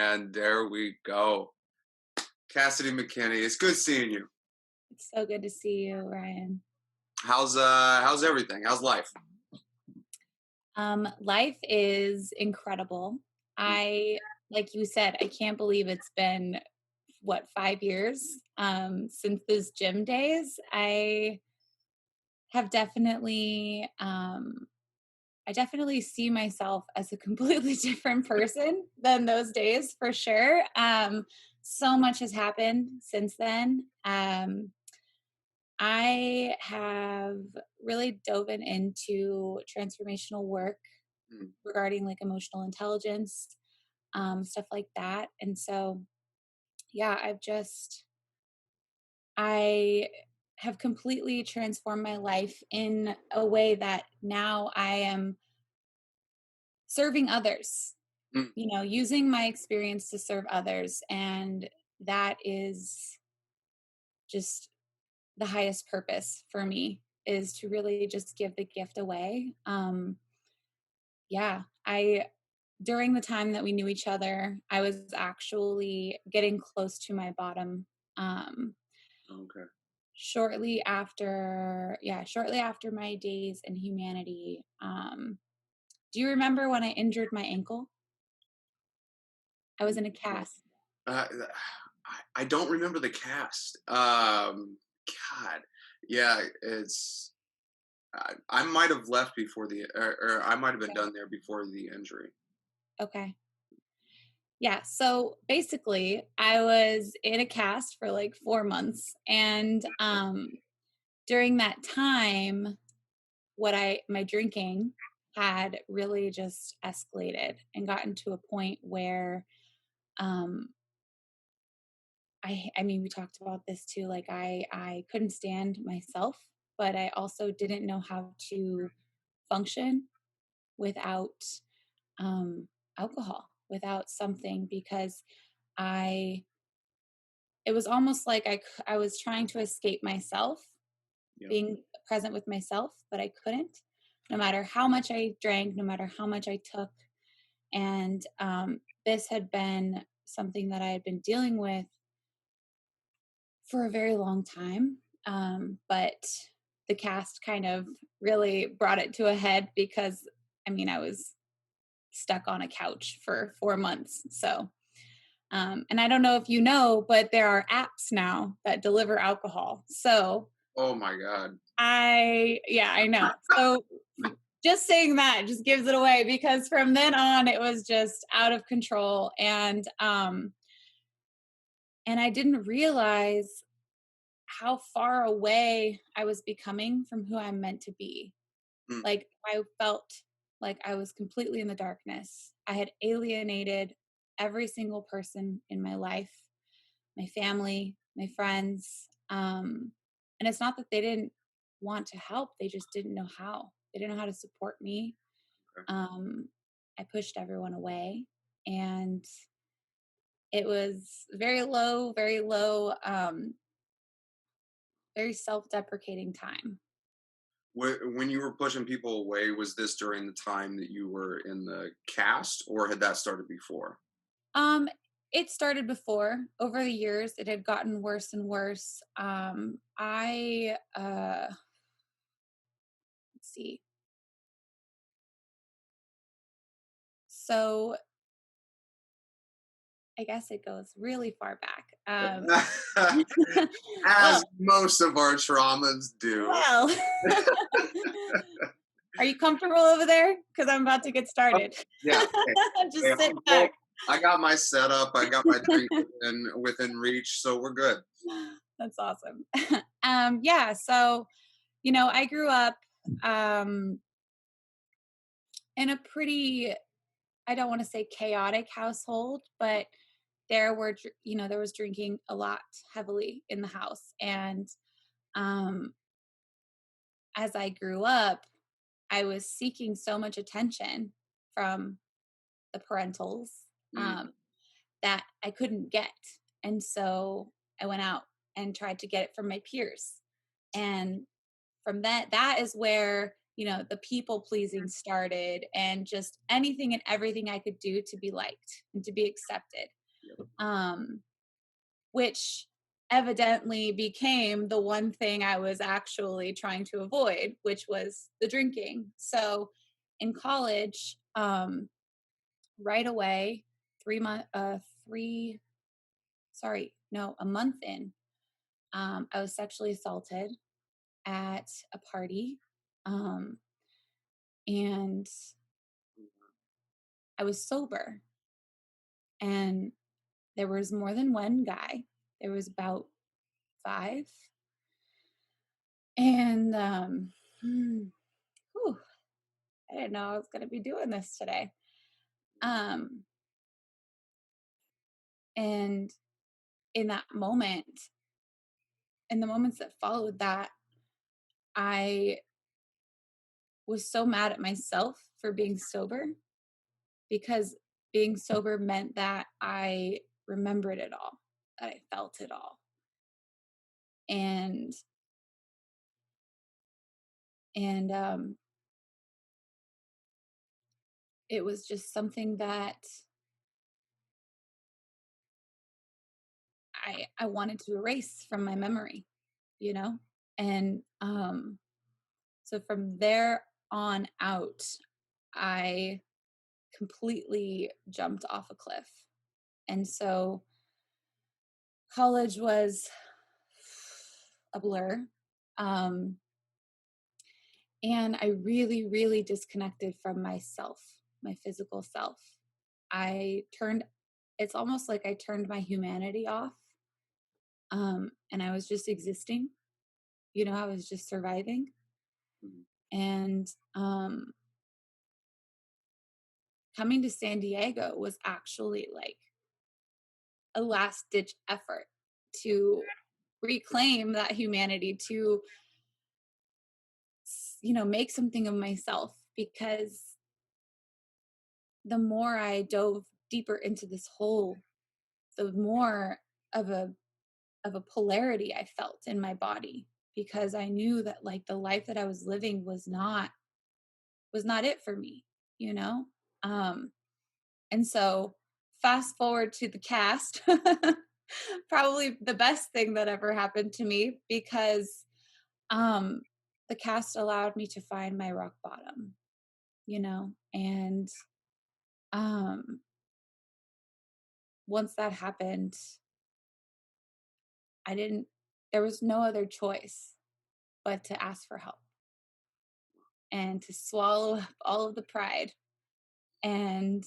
And there we go. Cassidy McKinney. It's good seeing you. It's so good to see you, Ryan. How's everything? How's life? Life is incredible. Like you said, I can't believe it's been 5 years since those gym days. Have definitely, I definitely see myself as a completely different person than those days for sure. So much has happened since then. I have really dove into transformational work Mm. regarding like emotional intelligence, stuff like that. And so, yeah, I have completely transformed my life in a way that now I am serving others, Mm. using my experience to serve others. And that is just the highest purpose for me, is to really just give the gift away. Yeah, during the time that we knew each other, I was actually getting close to my bottom. Um, Okay. shortly after my days in humanity. Do you remember when I injured my ankle? I was in a No. cast. Uh, I don't remember the cast. God, yeah, I might have left before or I might have been Okay. done there before the injury. Okay. Yeah. So basically, I was in a cast for like 4 months, and during that time, my drinking had really just escalated and gotten to a point where um I mean we talked about this too, like I couldn't stand myself, but I also didn't know how to function without um alcohol, without something, because I it was almost like I was trying to escape myself, Yeah. being present with myself, but I couldn't, no matter how much I drank, no matter how much I took. And this had been something that I had been dealing with for a very long time. But the cast kind of really brought it to a head because, I mean, I was stuck on a couch for 4 months. So, and I don't know if you know, but there are apps now that deliver alcohol. So Oh my God. yeah, I know. So just saying that just gives it away, because from then on it was just out of control. And I didn't realize how far away I was becoming from who I'm meant to be. Mm. Like, I felt like I was completely in the darkness. I had alienated every single person in my life, my family, my friends. And it's not that they didn't want to help, they just didn't know how. They didn't know how to support me. Okay. Um, I pushed everyone away, and it was very low, very self-deprecating time. When you were pushing people away, was this during the time that you were in the cast, or had that started before? Um, it started before. Over the years, it had gotten worse and worse. Let's see. So I guess it goes really far back. As Well, most of our traumas do. well. Are you comfortable over there? Because I'm about to get started. Yeah. Hey, Just sit I'm full. back. I got my setup. I got my drink within reach, so we're good. That's awesome. Yeah. So, I grew up um, in a pretty, I don't want to say chaotic household, but there was drinking a lot heavily in the house. And um, as I grew up, I was seeking so much attention from the parentals, Mm. um, that I couldn't get. And so I went out and tried to get it from my peers. And from that is where, the people pleasing started, and just anything and everything I could do to be liked and to be accepted. Yep. Um, which evidently became the one thing I was actually trying to avoid, which was the drinking. So in college, right away, 3 month, three, sorry, no, a month in, I was sexually assaulted at a party. Um, and I was sober, and there was more than one guy. There was about five. And whew, I didn't know I was going to be doing this today. Um, and in that moment, in the moments that followed that, I was so mad at myself for being sober, because being sober meant that I remembered it all, that I felt it all. And and it was just something that I wanted to erase from my memory, you know? And so from there on out, I completely jumped off a cliff. And so college was a blur. Um, and I really, really disconnected from myself, my physical self. I turned, it's almost like I turned my humanity off. And I was just existing, I was just surviving. Mhm. And coming to San Diego was actually like a last ditch effort to reclaim that humanity, to make something of myself, because the more I dove deeper into this hole, the more of a polarity I felt in my body, because I knew that like the life that I was living was not it for me, you know? Um and so fast forward to the cast, probably the best thing that ever happened to me, because um the cast allowed me to find my rock bottom, and um once that happened, I didn't there was no other choice but to ask for help and to swallow up all of the pride, and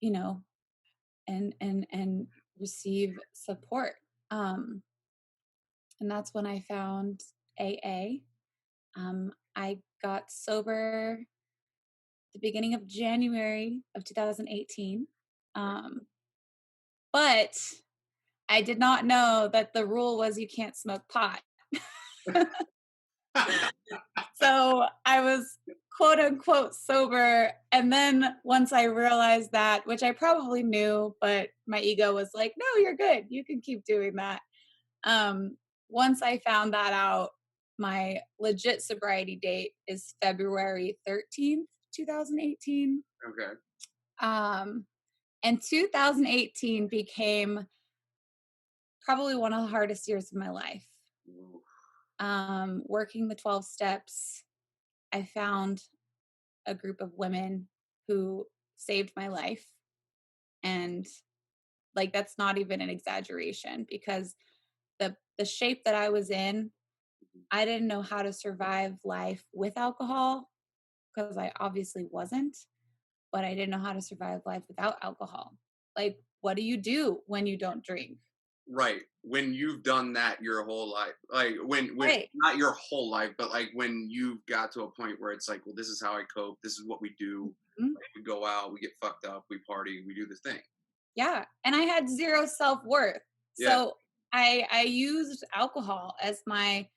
you know and receive support. And that's when I found AA. I got sober the beginning of January of 2018. Um, but I did not know that the rule was you can't smoke pot. So I was quote unquote sober. And then once I realized that, which I probably knew, but my ego was like, no, you're good. You can keep doing that. Um, Once I found that out, my legit sobriety date is February 13th, 2018. Okay. Um, and 2018 became probably one of the hardest years of my life. Ooh. Working the 12 steps, I found a group of women who saved my life. And like, that's not even an exaggeration, because the shape that I was in, I didn't know how to survive life with alcohol, because I obviously wasn't, but I didn't know how to survive life without alcohol. Like, what do you do when you don't drink? Right. When you've done that your whole life, like when Right. not your whole life, but like when you've got to a point where it's like, well, this is how I cope. This is what we do. Mhm. Like, we go out, we get fucked up, we party, we do this thing. Yeah. And I had zero self-worth. Yeah. So I used alcohol as my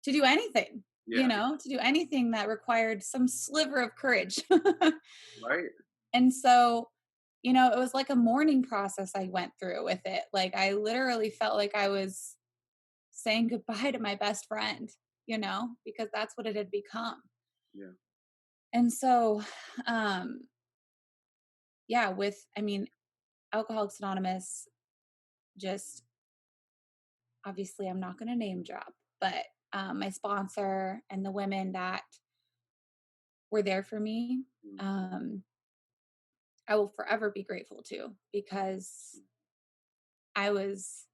to do anything, Yeah. to do anything that required some sliver of courage. Right. And so, it was like a mourning process I went through with it. Like, I literally felt like I was saying goodbye to my best friend, because that's what it had become. Yeah. And so, um, yeah, I mean, Alcoholics Anonymous, just obviously, I'm not going to name drop, but my sponsor and the women that were there for me, Mm. um, I will forever be grateful to, because I was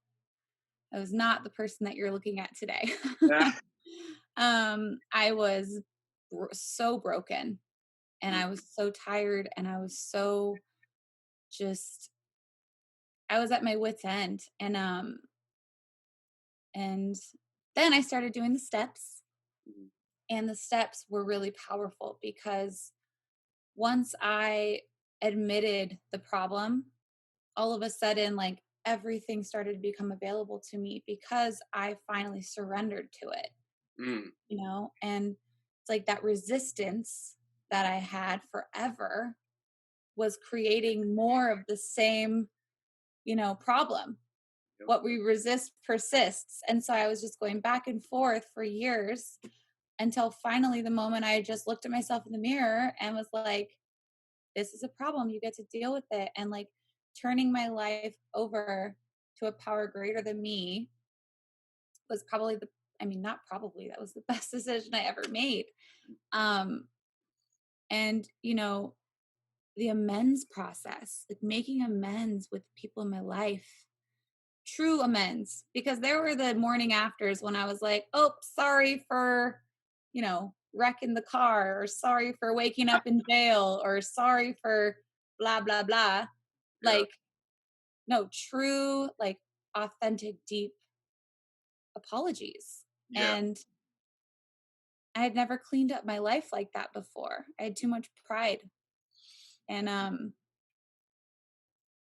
I was not the person that you're looking at today. Yeah. I was so broken, and Mm. I was so tired, and I was so just I was at my wit's end, and then I started doing the steps, Mhm. and the steps were really powerful because once I admitted the problem, all of a sudden, like, everything started to become available to me because I finally surrendered to it, Mm. and it's like that resistance that I had forever was creating more of the same, problem. Yep. What we resist persists. And so I was just going back and forth for years until finally the moment I just looked at myself in the mirror and was like, this is a problem. You get to deal with it. And like turning my life over to a power greater than me was probably not probably, that was the best decision I ever made. Um, and, the amends process, like making amends with people in my life, true amends, because there were the morning afters when I was like, oh, sorry for, wrecking the car, or sorry for waking up in jail, or sorry for blah, blah, blah. Yeah. Like, no, true, like authentic, deep apologies. Yeah. And I had never cleaned up my life like that before. I had too much pride. And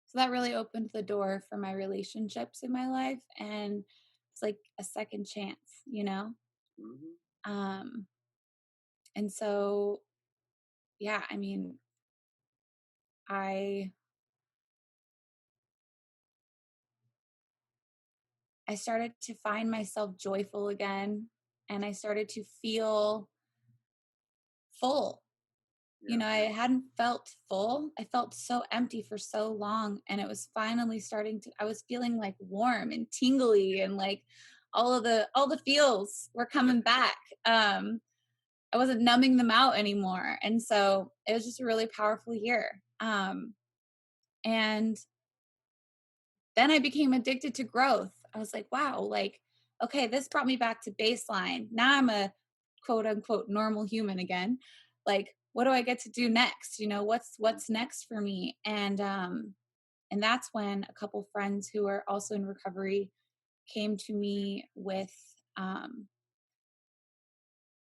so that really opened the door for my relationships in my life. And it's like a second chance. Mhm. Um, and so, yeah, I mean, I I started to find myself joyful again, and I started to feel full. Yeah. I hadn't felt full. I felt so empty for so long, and it was finally I was feeling like warm and tingly, and like all the feels were coming back. I wasn't numbing them out anymore. And so it was just a really powerful year. And then I became addicted to growth. I was like, wow, like, okay, this brought me back to baseline. Now I'm a quote unquote normal human again. Like, what do I get to do next? What's next for me? And that's when a couple friends who are also in recovery came to me with um,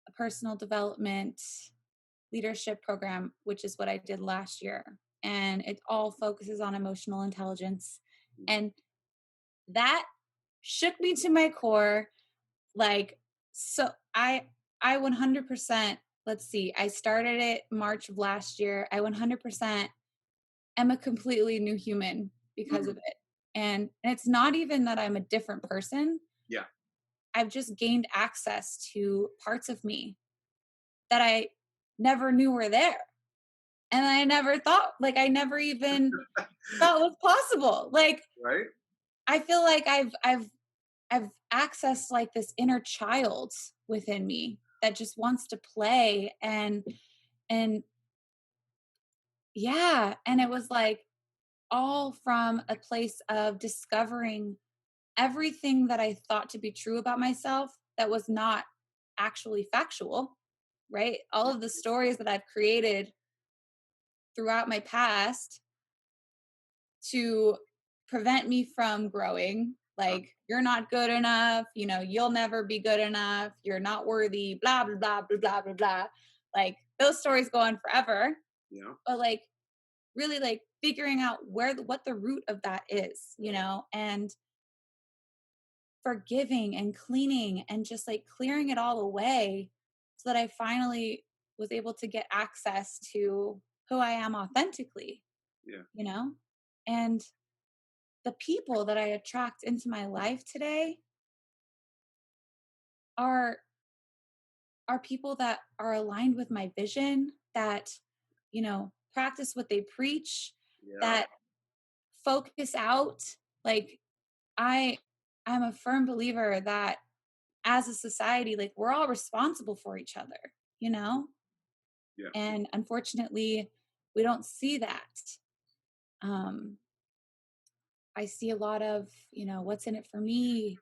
a personal development leadership program, which is what I did last year. And it all focuses on emotional intelligence. Mm. And that shook me to my core. Like, so I 100%, let's see, I started it March of last year. I 100% am a completely new human because of Mm. it. And it's not even that I'm a different person. Yeah. I've just gained access to parts of me that I never knew were there. And I never thought, like, I never even thought was possible. Like, Right? I feel like I've accessed like this inner child within me that just wants to play. And yeah, and it was like all from a place of discovering everything that I thought to be true about myself that was not actually factual, right? All of the stories that I've created throughout my past to prevent me from growing. Uh, Like, you're not good enough, you'll never be good enough, you're not worthy, blah, blah, blah, blah, blah, blah, blah. Like, those stories go on forever. yeah. But like, really, like, figuring out what the root of that is, and forgiving and cleaning and just like clearing it all away so that I finally was able to get access to who I am authentically, Yeah. you know? And the people that I attract into my life today are are people that are aligned with my vision, that, practice what they preach, Yeah. that focus out. Like, I I'm a firm believer that as a society, like, we're all responsible for each other, you know? Yeah. And unfortunately, we don't see that. Um, I see a lot of, what's in it for me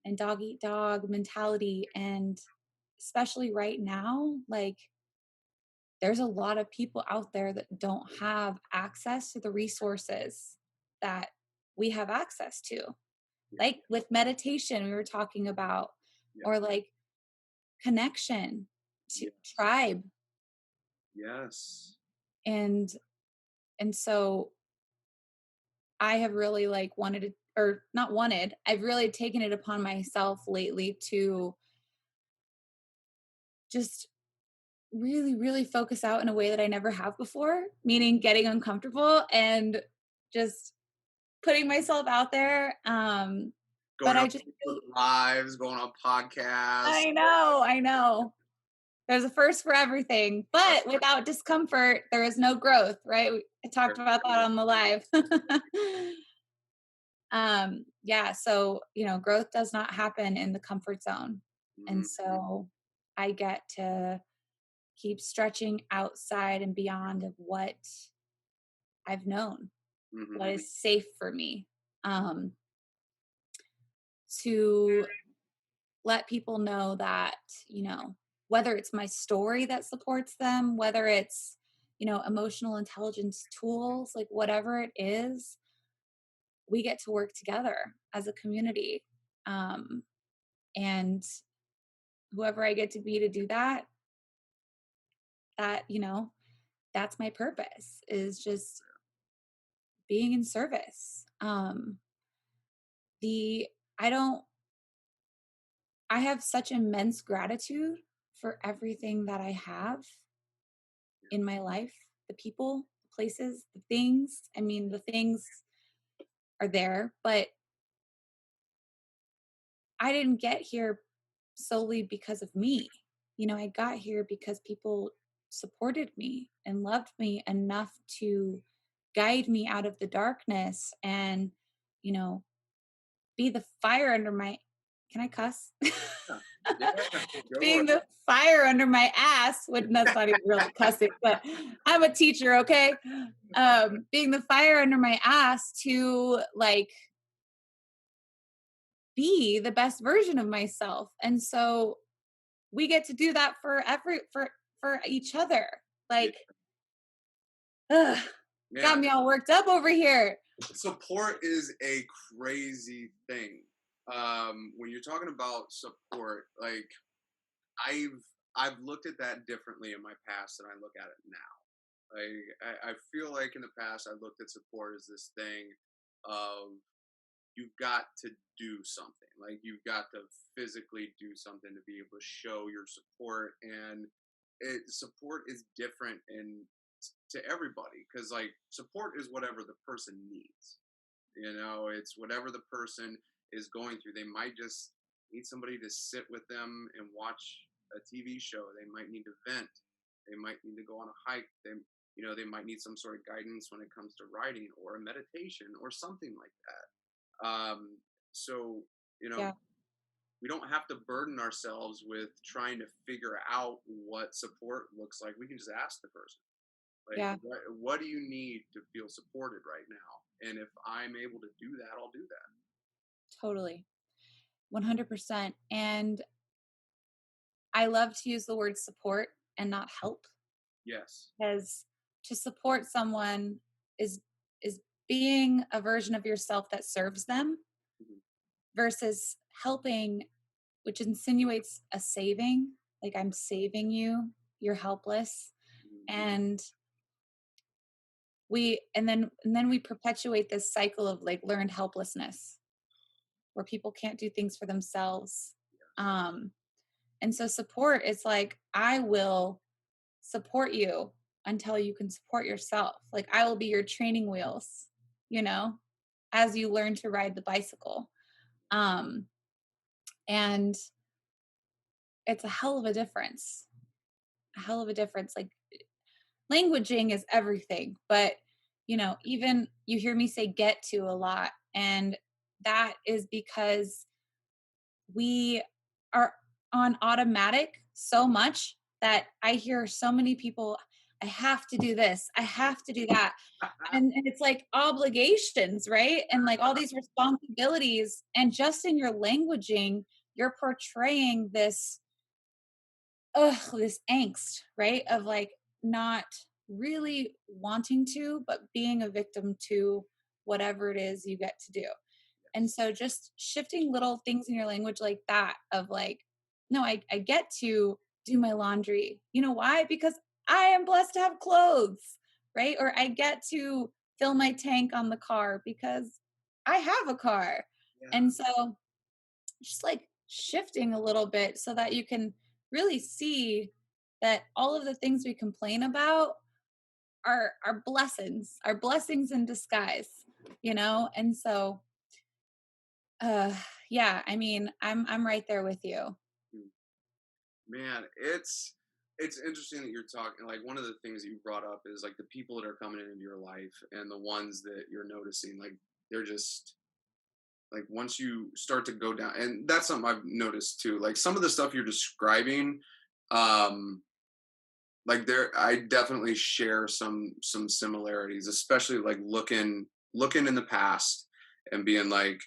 and dog eat dog mentality. And especially right now, like, there's a lot of people out there that don't have access to the resources that we have access to. Yeah. Like with meditation, we were talking about, Yeah. or like connection to Yes. tribe. Yes. And so I have really like wanted to, or not wanted, I've really taken it upon myself lately to just really, really focus out in a way that I never have before, meaning getting uncomfortable and just putting myself out there. But Going on I just Facebook really, lives, going on podcasts. I know. There's a first for everything, but without discomfort, there is no growth, right? I talked about that on the live. Yeah, so, growth does not happen in the comfort zone. And Mhm. so I get to keep stretching outside and beyond of what I've known, what Mhm. is safe for me. To let people know that, whether it's my story that supports them, whether it's, emotional intelligence tools, like whatever it is, we get to work together as a community. Um, and whoever I get to be to do that, that, that's my purpose, is just being in service. The, I don't, I have such immense gratitude for everything that I have in my life, the people, the places, the things. I mean, the things are there, but I didn't get here solely because of me. I got here because people supported me and loved me enough to guide me out of the darkness and, you know, be the fire under my, can I cuss? Yeah. Yeah. Go for Being it. the fire under my ass, when that's not even really cussing, but I'm a teacher, okay? Being the fire under my ass to like be the best version of myself. And so we get to do that for each other. Yeah. Like, ugh, Yeah. got me all worked up over here. Support is a crazy thing. When you're talking about support, like I've I've looked at that differently in my past than I look at it now. Like I feel like in the past I looked at support as this thing of you've got to do something. Like you've got to physically do something to be able to show your support, and support is different in to everybody because like support is whatever the person needs. It's whatever the person is going through. They might just need somebody to sit with them and watch a TV show. They might need to vent. They might need to go on a hike. They might need some sort of guidance when it comes to writing or a meditation or something like that. So, you know, Yeah, we don't have to burden ourselves with trying to figure out what support looks like. We can just ask the person, like, yeah, what do you need to feel supported right now? And if I'm able to do that, I'll do that. totally. 100%. And I love to use the word support and not help, Yes. because to support someone is is being a version of yourself that serves them Mhm. versus helping, which insinuates a saving, like I'm saving you, you're helpless. Mhm. And then we perpetuate this cycle of like learned helplessness where people can't do things for themselves. Um and so support is like, I will support you until you can support yourself. Like I will be your training wheels, you know, as you learn to ride the bicycle. Um and it's a hell of a difference. A hell of a difference. Like languaging is everything, but even you hear me say get to a lot, and that is because we are on automatic so much that I hear so many people, I have to do this, I have to do that. And it's like obligations, right? And like all these responsibilities. And just in your languaging, you're portraying this angst, right? Of like not really wanting to, but being a victim to whatever it is you get to do. And so just shifting little things in your language like that of like, no, I get to do my laundry. You know why? Because I am blessed to have clothes, right? Or I get to fill my tank on the car because I have a car. Yeah. And so just like shifting a little bit so that you can really see that all of the things we complain about are blessings in disguise, And so uh yeah, I mean, I'm right there with you. Mm. Man, it's interesting that you're talking. Like one of the things that you brought up is like the people that are coming into your life and the ones that you're noticing, like they're just like once you start to go down, and that's something I've noticed too. Like some of the stuff you're describing, um, like there, I definitely share some similarities, especially like looking in the past and being like,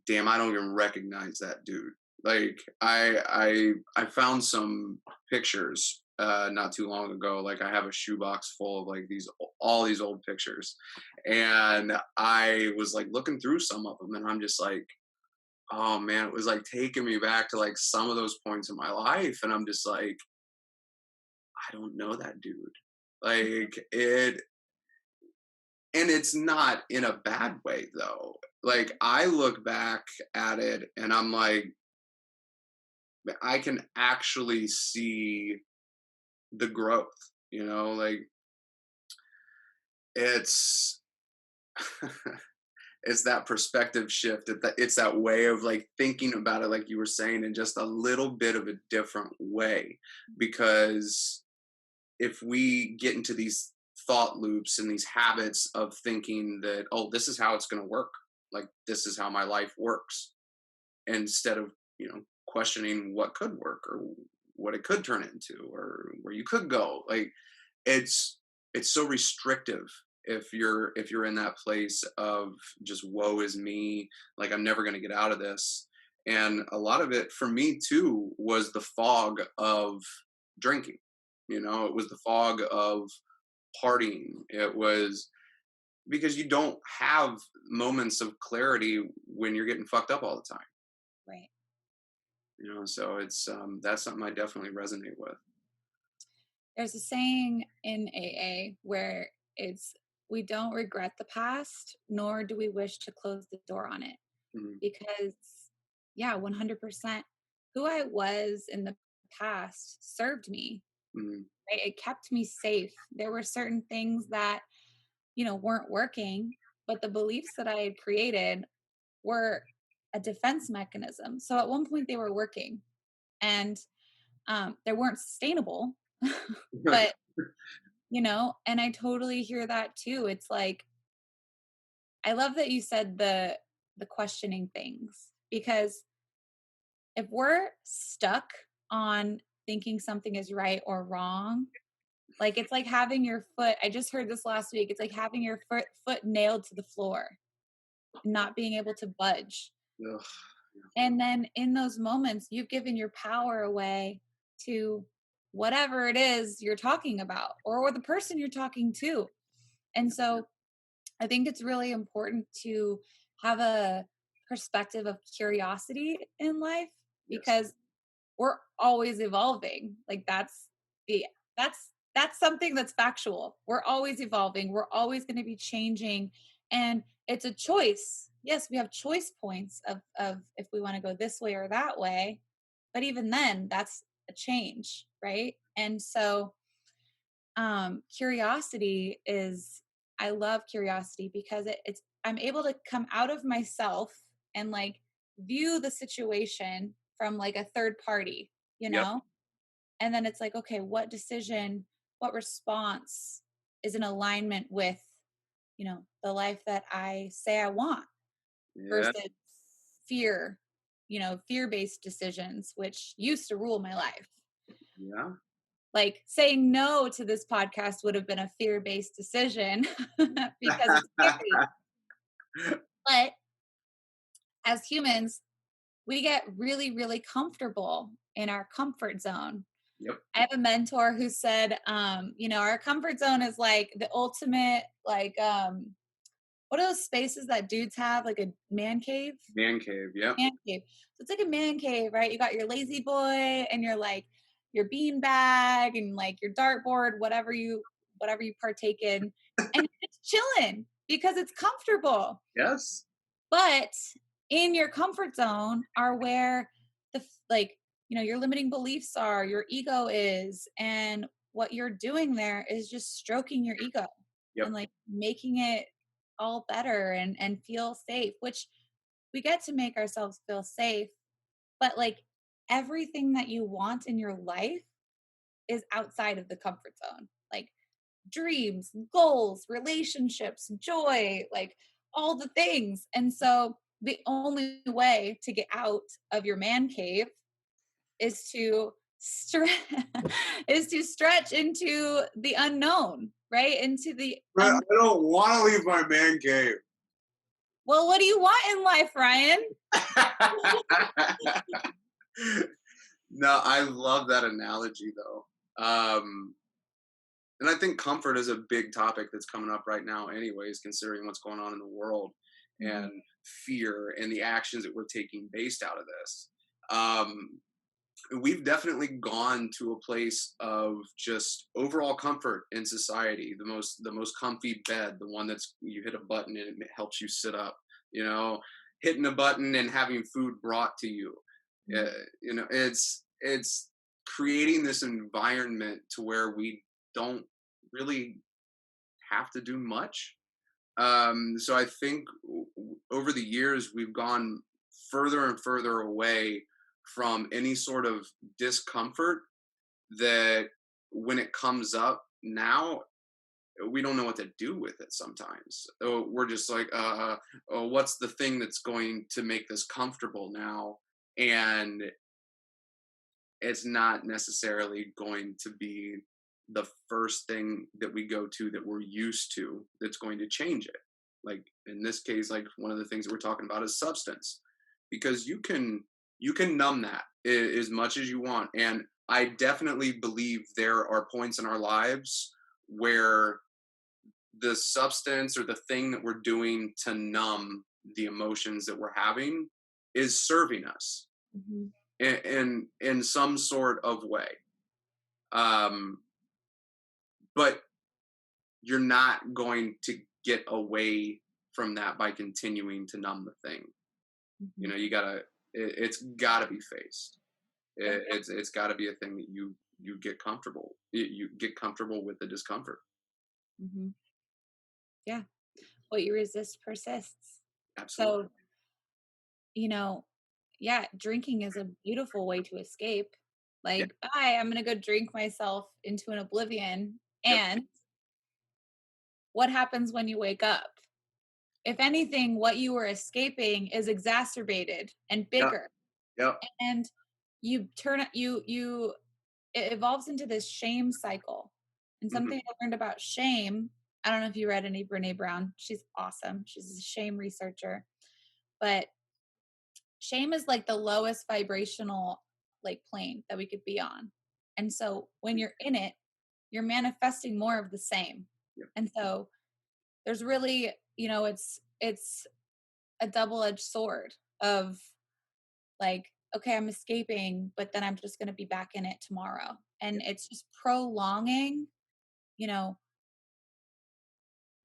damn, I don't even recognize that dude. Like I found some pictures not too long ago. Like I have a shoebox full of like these all these old pictures, and I was like looking through some of them, and I'm just like, oh man, it was like taking me back to like some of those points in my life, and I'm just like, I don't know that dude. Like it, and it's not in a bad way though. Like I look back at it and I'm like, I can actually see the growth, like it's it's that perspective shift. It's that way of like thinking about it, like you were saying, in just a little bit of a different way. Because if we get into these thought loops and these habits of thinking that, oh, this is how it's going to work, like this is how my life works, instead of questioning what could work or what it could turn into or where you could go, like it's so restrictive if you're in that place of just woe is me, like I'm never going to get out of this. And a lot of it for me too was the fog of drinking. It was the fog of partying. It was because you don't have moments of clarity when you're getting fucked up all the time. Right. So it's that's something I definitely resonate with. There's a saying in AA where it's, we don't regret the past, nor do we wish to close the door on it. Mhm, Because, yeah, 100%, who I was in the past served me, mhm, right? It kept me safe. There were certain things that, weren't working, but the beliefs that I had created were a defense mechanism. So at one point they were working, and they weren't sustainable, but and I totally hear that too. It's like, I love that you said the questioning things, because if we're stuck on thinking something is right or wrong, like it's like having your foot, I just heard this last week, it's like having your foot nailed to the floor and not being able to budge. ugh, And then in those moments, you've given your power away to whatever it is you're talking about, or the person you're talking to. And so I think it's really important to have a perspective of curiosity in life, yes, because we're always evolving. Like the that's something that's factual. We're always evolving. We're always going to be changing, and it's a choice. Yes, we have choice points of if we want to go this way or that way, but even then, that's a change, right? And so curiosity is, I love curiosity because it's, I'm able to come out of myself and like view the situation from like a third party. you Yep. know? And then it's like, okay, what decision, what response is in alignment with, the life that I say I want Yeah. versus fear, fear-based decisions, which used to rule my life. Yeah. Like saying no to this podcast would have been a fear-based decision because it's scary. But as humans, we get really, really comfortable in our comfort zone. Yep. I have a mentor who said, our comfort zone is like the ultimate, like, what are those spaces that dudes have, like a man cave? Man cave. Yep. Man cave. So it's like a man cave, right? You got your lazy boy and your like your bean bag and like your dartboard, whatever you partake in, and you're just chilling because it's comfortable. Yes. But in your comfort zone are where like, your limiting beliefs are, your ego is, and what you're doing there is just stroking your ego and Yep. like making it all better and feel safe, which we get to make ourselves feel safe, but like everything that you want in your life is outside of the comfort zone. Like dreams, goals, relationships, joy, like all the things. And so the only way to get out of your man cave is to stretch is to stretch into the unknown, right? Into the But I don't want to leave my man cave. well, what do you want in life, Ryan? No, I love that analogy though. And I think comfort is a big topic that's coming up right now, anyways, considering what's going on in the world Mhm. and fear and the actions that we're taking based out of this. Um, we've definitely gone to a place of just overall comfort in society. The most comfy bed, the one that's you hit a button and it helps you sit up. You know, hitting a button and having food brought to you. Uh, Mhm. it's creating this environment to where we don't really have to do much. So I think over the years we've gone further and further away from any sort of discomfort that when it comes up now we don't know what to do with it sometimes. We're just like, oh, what's the thing that's going to make this comfortable now? And it's not necessarily going to be the first thing that we go to that we're used to that's going to change it. Like in this case, like one of the things that we're talking about is substance, because you can numb that as much as you want. And I definitely believe there are points in our lives where the substance or the thing that we're doing to numb the emotions that we're having is serving us Mhm. in some sort of way. Um, but you're not going to get away from that by continuing to numb the thing. Mhm. You gotta. It's gotta be faced. Yeah. It's gotta be a thing that you get comfortable. You get comfortable with the discomfort. Mhm. Yeah. What you resist persists. Absolutely. So, you know, yeah, drinking is a beautiful way to escape. Yeah. Like, bye, I'm going to go drink myself into an oblivion. Yep. And what happens when you wake up? If anything, what you were escaping is exacerbated and Yep. bigger. Yep. And you turn it, it evolves into this shame cycle. And Hmm. something I learned about shame, I don't know if you read any Brene Brown. She's awesome. She's a shame researcher. But shame is like the lowest vibrational like plane that we could be on. And so when you're in it, you're manifesting more of the same. Yep. And so there's really, it's a double-edged sword of like, okay, I'm escaping, but then I'm just going to be back in it tomorrow. And Yep. it's just prolonging, you know,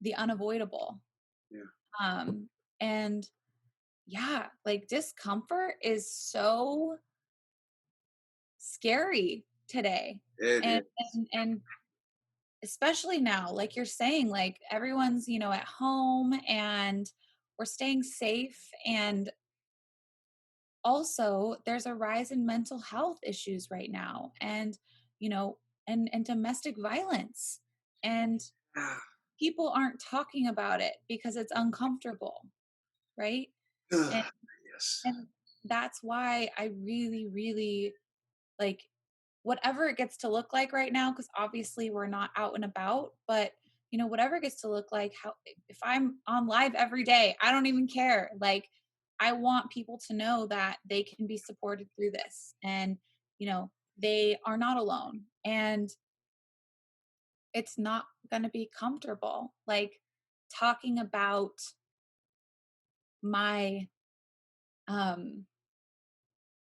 the unavoidable. Yeah. Um and yeah, like discomfort is so scary today. It And is. and especially now, like you're saying, like everyone's, at home and we're staying safe and also there's a rise in mental health issues right now, and and domestic violence, and Ah, people aren't talking about it because it's uncomfortable, right? and yes. and that's why I really, really, like, whatever it gets to look like right now, because obviously we're not out and about, but whatever it gets to look like, how, if I'm on live every day, I don't even care. Like, I want people to know that they can be supported through this, and they are not alone, and it's not going to be comfortable. Like, talking about my um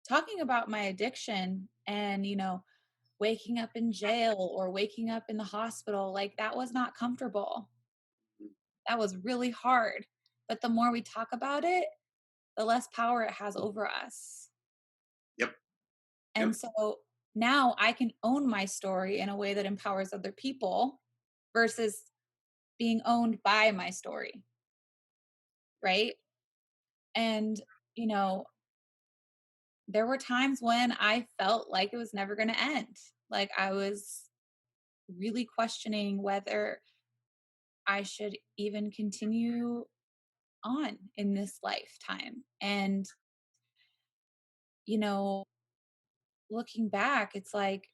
talking about my addiction, and waking up in jail or waking up in the hospital, like, that was not comfortable. Mm, That was really hard. But the more we talk about it, the less power it has over us. yep. Yep. And so now I can own my story in a way that empowers other people versus being owned by my story. Right. And, you know, there were times when I felt like it was never going to end. Like, I was really questioning whether I should even continue on in this lifetime. And, you know, looking back, it's like,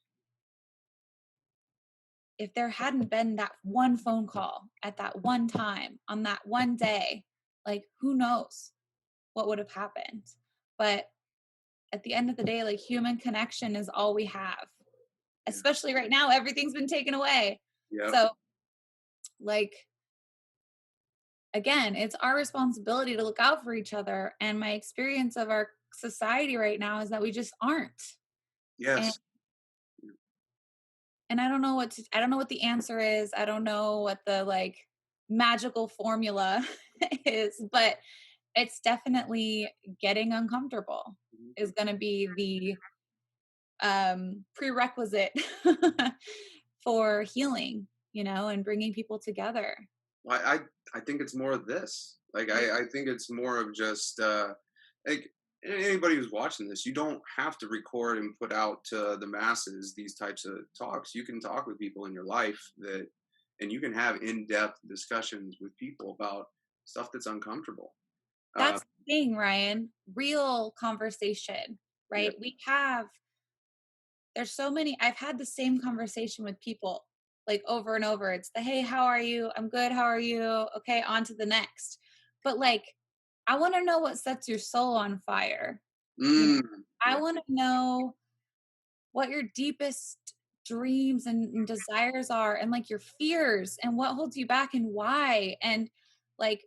if there hadn't been that one phone call at that one time on that one day, like, who knows what would have happened. But at the end of the day, like, human connection is all we have, Yeah. especially right now, everything's been taken away. Yep. So, like, again, it's our responsibility to look out for each other. And my experience of our society right now is that we just aren't. And Yes. I don't know I don't know what the answer is. I don't know what the, like, magical formula is, but it's definitely getting uncomfortable Mhm. is going to be the prerequisite for healing, and bringing people together. I think it's more of this. Like Yeah. I think it's more of just like anybody who's watching this, you don't have to record and put out to the masses these types of talks. You can talk with people in your life that, and you can have in-depth discussions with people about stuff that's uncomfortable. Uh, That's the thing, Ryan. Real conversation, yeah. right? There's so many. I've had the same conversation with people, like, over and over. It's the, hey, how are you? I'm good. How are you? Okay, on to the next. But, like, I want to know what sets your soul on fire. You know, Mm, I yeah. want to know what your deepest dreams and desires are, and, like, your fears, and what holds you back and why. And, like,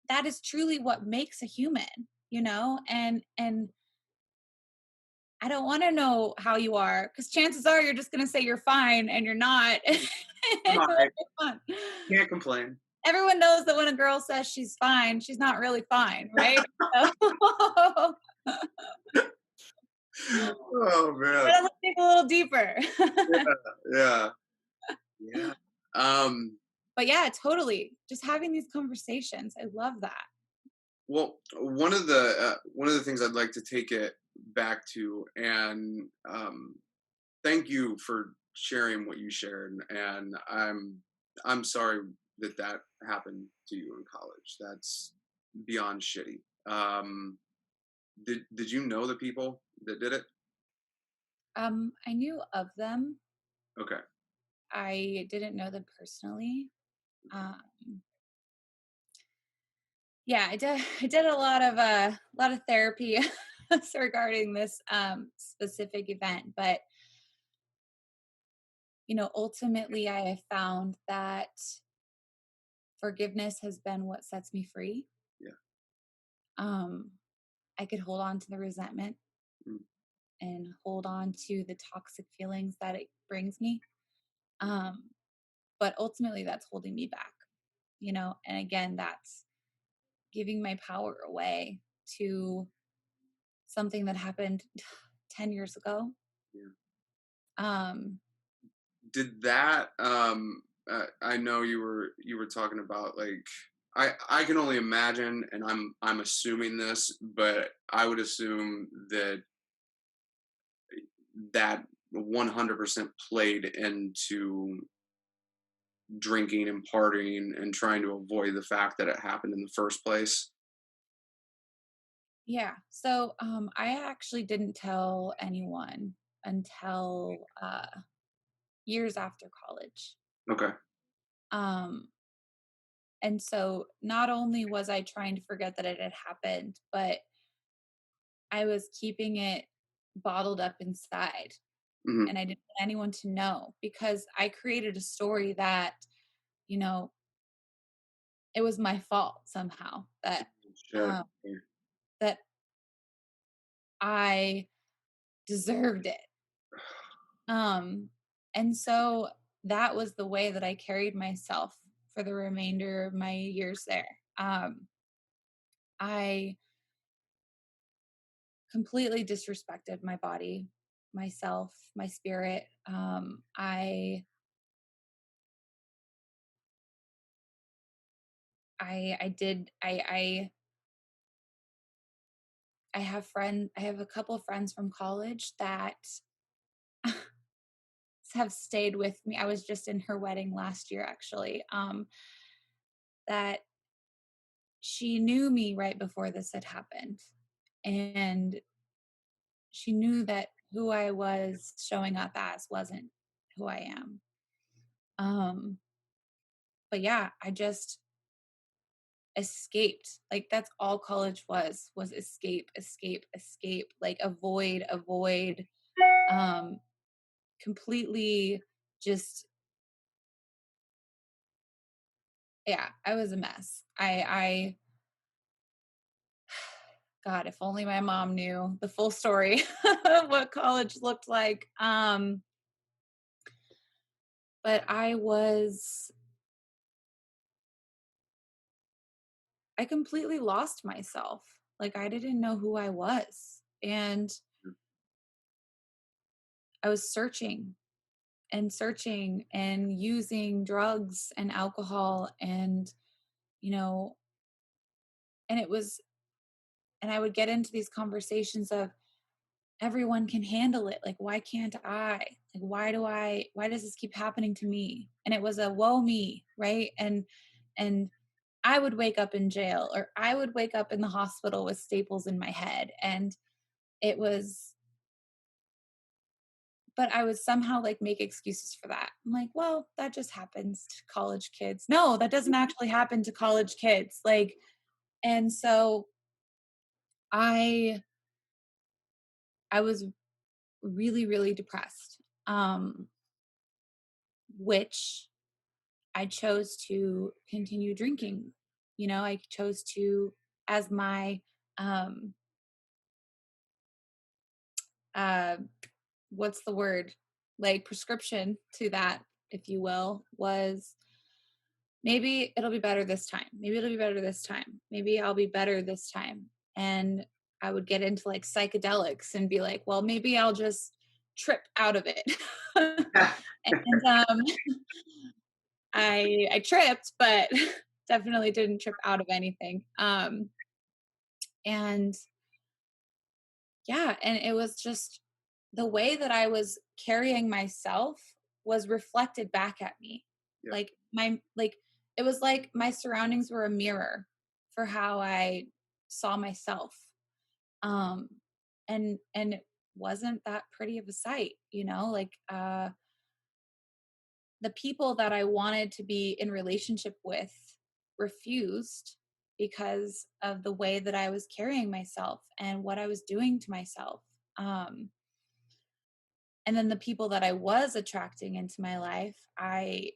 that is truly what makes a human, and I don't want to know how you are, because chances are you're just going to say you're fine, and you're not. I'm all right. Come on. Can't complain. Everyone knows that when a girl says she's fine, she's not really fine, right? So, Oh man. gotta dig a little deeper. Yeah. Yeah. Yeah. Um, But yeah, totally. Just having these conversations, I love that. Well, one of the things I'd like to take it back to, and thank you for sharing what you shared. And I'm sorry that that happened to you in college. That's beyond shitty. Did you know the people that did it? I knew of them. Okay. I didn't know them personally. Okay. Um, yeah, I did a lot of therapy regarding this specific event, but ultimately I have found that forgiveness has been what sets me free. Yeah. Um, I could hold on to the resentment Mm, and hold on to the toxic feelings that it brings me. Um, but ultimately that's holding me back, and again, that's giving my power away to something that happened 10 years ago. yeah. Um, Did that? I know you were talking about like I can only imagine, and I'm assuming this, but I would assume that that 100% played into drinking and partying and trying to avoid the fact that it happened in the first place. Yeah. So I actually didn't tell anyone until years after college. Okay. Um, and so not only was I trying to forget that it had happened, but I was keeping it bottled up inside Mhm. and I didn't want anyone to know because I created a story that, you know, it was my fault somehow Shit. um, that I deserved it. Um, and so that was the way that I carried myself for the remainder of my years there. I completely disrespected my body, myself, my spirit. I did I have I have a couple of friends from college that have stayed with me. I was just in her wedding last year actually. That she knew me right before this had happened. And she knew that who I was showing up as wasn't who I am. Um, but yeah, I just escaped. Like that's all college was escape, escape, escape, like avoid, avoid, um, completely just yeah, I was a mess. I God, if only my mom knew the full story of what college looked like. But I completely lost myself. Like I didn't know who I was. And I was searching and searching and using drugs and alcohol and, you know, and it was, and I would get into these conversations of everyone can handle it. Like, why can't I? Like, why does this keep happening to me? And it was a woe me, right? And I would wake up in jail or I would wake up in the hospital with staples in my head. And it was but I would somehow like make excuses for that. I'm like, well, that just happens to college kids. No, that doesn't actually happen to college kids. Like, and so I I was really, really depressed. Which I chose to continue drinking. You know, I chose to as my um uh what's the word? Like prescription to that, if you will, was maybe it'll be better this time. Maybe it'll be better this time. Maybe I'll be better this time. And I would get into like psychedelics and be like, well, maybe I'll just trip out of it. and I tripped, but definitely didn't trip out of anything. And yeah, and it was just the way that I was carrying myself was reflected back at me. Yeah. Like it was like my surroundings were a mirror for how I saw myself. Um and it wasn't that pretty of a sight, you know, like the people that I wanted to be in relationship with refused because of the way that I was carrying myself and what I was doing to myself. Um, and then the people that I was attracting into my life, I,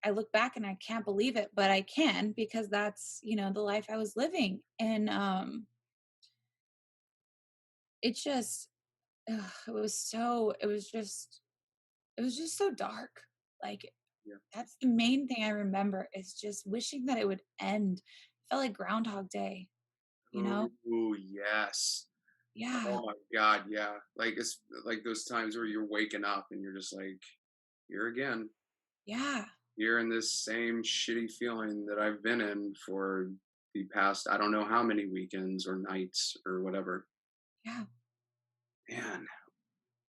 I look back and I can't believe it, but I can because that's you know the life I was living, and it just it was just so dark. Like Yeah. that's the main thing I remember is just wishing that it would end. It felt like Groundhog Day, you know? Oh yes. Yeah, Oh my god, yeah. Like it's like those times where you're waking up and you're just like, here again. yeah. you're in this same shitty feeling that I've been in for the past, I don't know how many weekends or nights or whatever. Yeah. Man,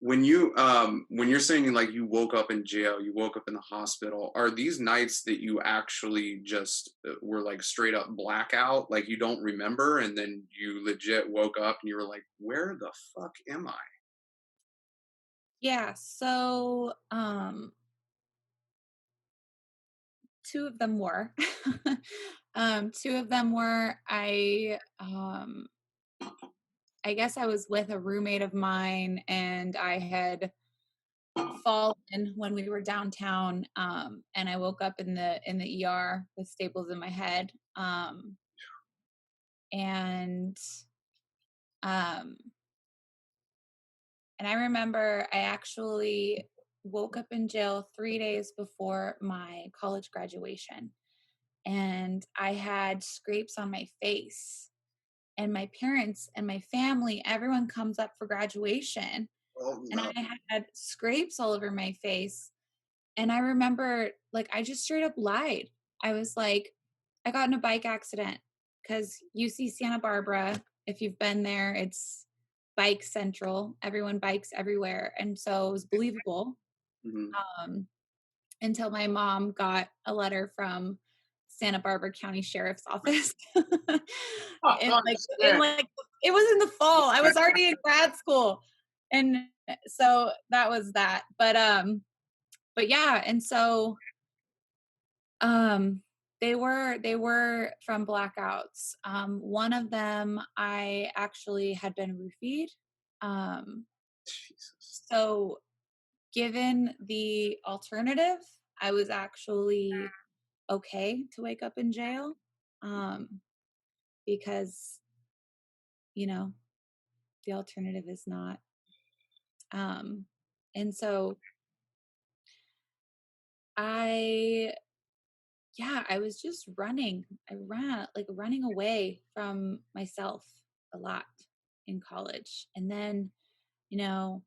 when you're saying like you woke up in jail, you woke up in the hospital, are these nights that you actually just were like straight up blackout, like you don't remember, and then you legit woke up and you were like, where the fuck am I? Yeah. So, two of them were. Two of them were I guess I was with a roommate of mine and I had fallen when we were downtown, and I woke up in the ER with staples in my head. And um and I remember I actually woke up in jail 3 days before my college graduation, and I had scrapes on my face, and my parents and my family, everyone comes up for graduation, Oh and no. I had scrapes all over my face. And I remember, like, I just straight up lied. I was like, I got in a bike accident because UC Santa Barbara, if you've been there, it's bike central. Everyone bikes everywhere. And so it was believable, Mhm. um, until my mom got a letter from Santa Barbara County Sheriff's Office. And Oh, shit. like, it was in the fall. I was already in grad school. And so that was that. But yeah, and so um they were from blackouts. One of them I actually had been roofied. Um Jesus. so given the alternative, I was actually okay to wake up in jail. Um because, you know, the alternative is not. Um and so I yeah, I was just running. I ran, like, running away from myself a lot in college. And then, you know,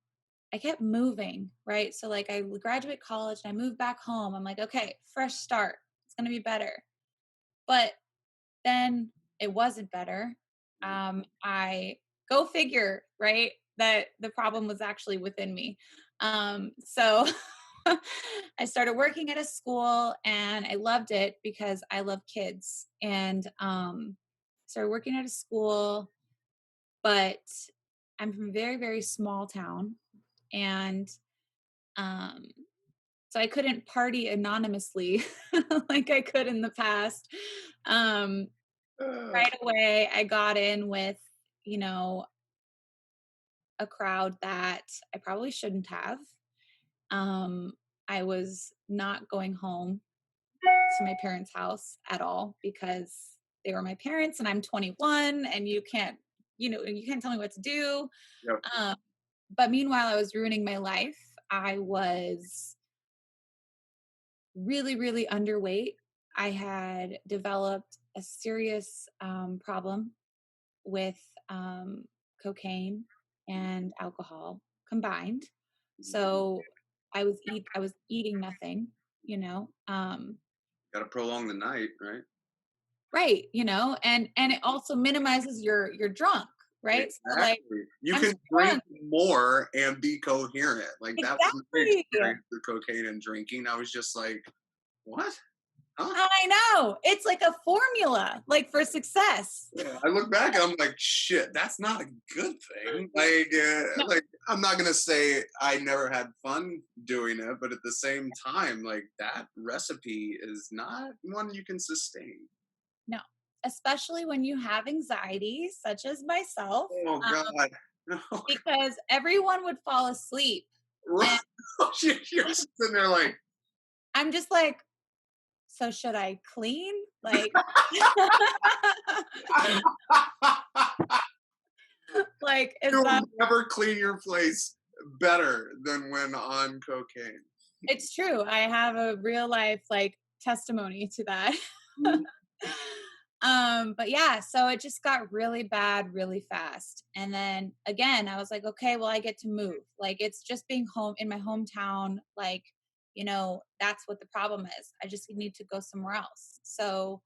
I kept moving, right? So, like, I would graduate college and I moved back home. I'm like, okay, fresh start. It's going to be better. But then it wasn't better. I go figure, right? That the problem was actually within me. So I started working at a school and I loved it because I love kids. And started working at a school, but I'm from a very, very small town. And um, so I couldn't party anonymously like I could in the past. Um, Ugh. right away, I got in with, you know, a crowd that I probably shouldn't have. Um, I was not going home to my parents' house at all because they were my parents and I'm 21 and you can't tell me what to do. Yep. Um, but meanwhile, I was ruining my life. I was really, really underweight. I had developed a serious problem with um, cocaine and alcohol combined. So I was eating nothing, you know. Gotta prolong the night, right? Right, and it also minimizes your drunk, right? So, like, Exactly. You I'm can drink drunk. more and be coherent. Like that was my Exactly. experience with cocaine and drinking. I was just like, what? Huh? I know. It's like a formula, like, for success. Yeah. I look back and I'm like, shit, that's not a good thing. No, Like I'm not gonna say I never had fun doing it, but at the same time, like that recipe is not one you can sustain. no. Especially when you have anxiety, such as myself, Oh God. No. because everyone would fall asleep, and Right. You're sitting there like I'm just like, "So should I clean?" Like like, is that you'll never clean your place better than when on cocaine. it's true. I have a real life, like, testimony to that. Mhm. But yeah, so it just got really bad really fast. And then again, I was like, okay, well, I get to move. Like, it's just being home in my hometown. Like, that's what the problem is. I just need to go somewhere else. So,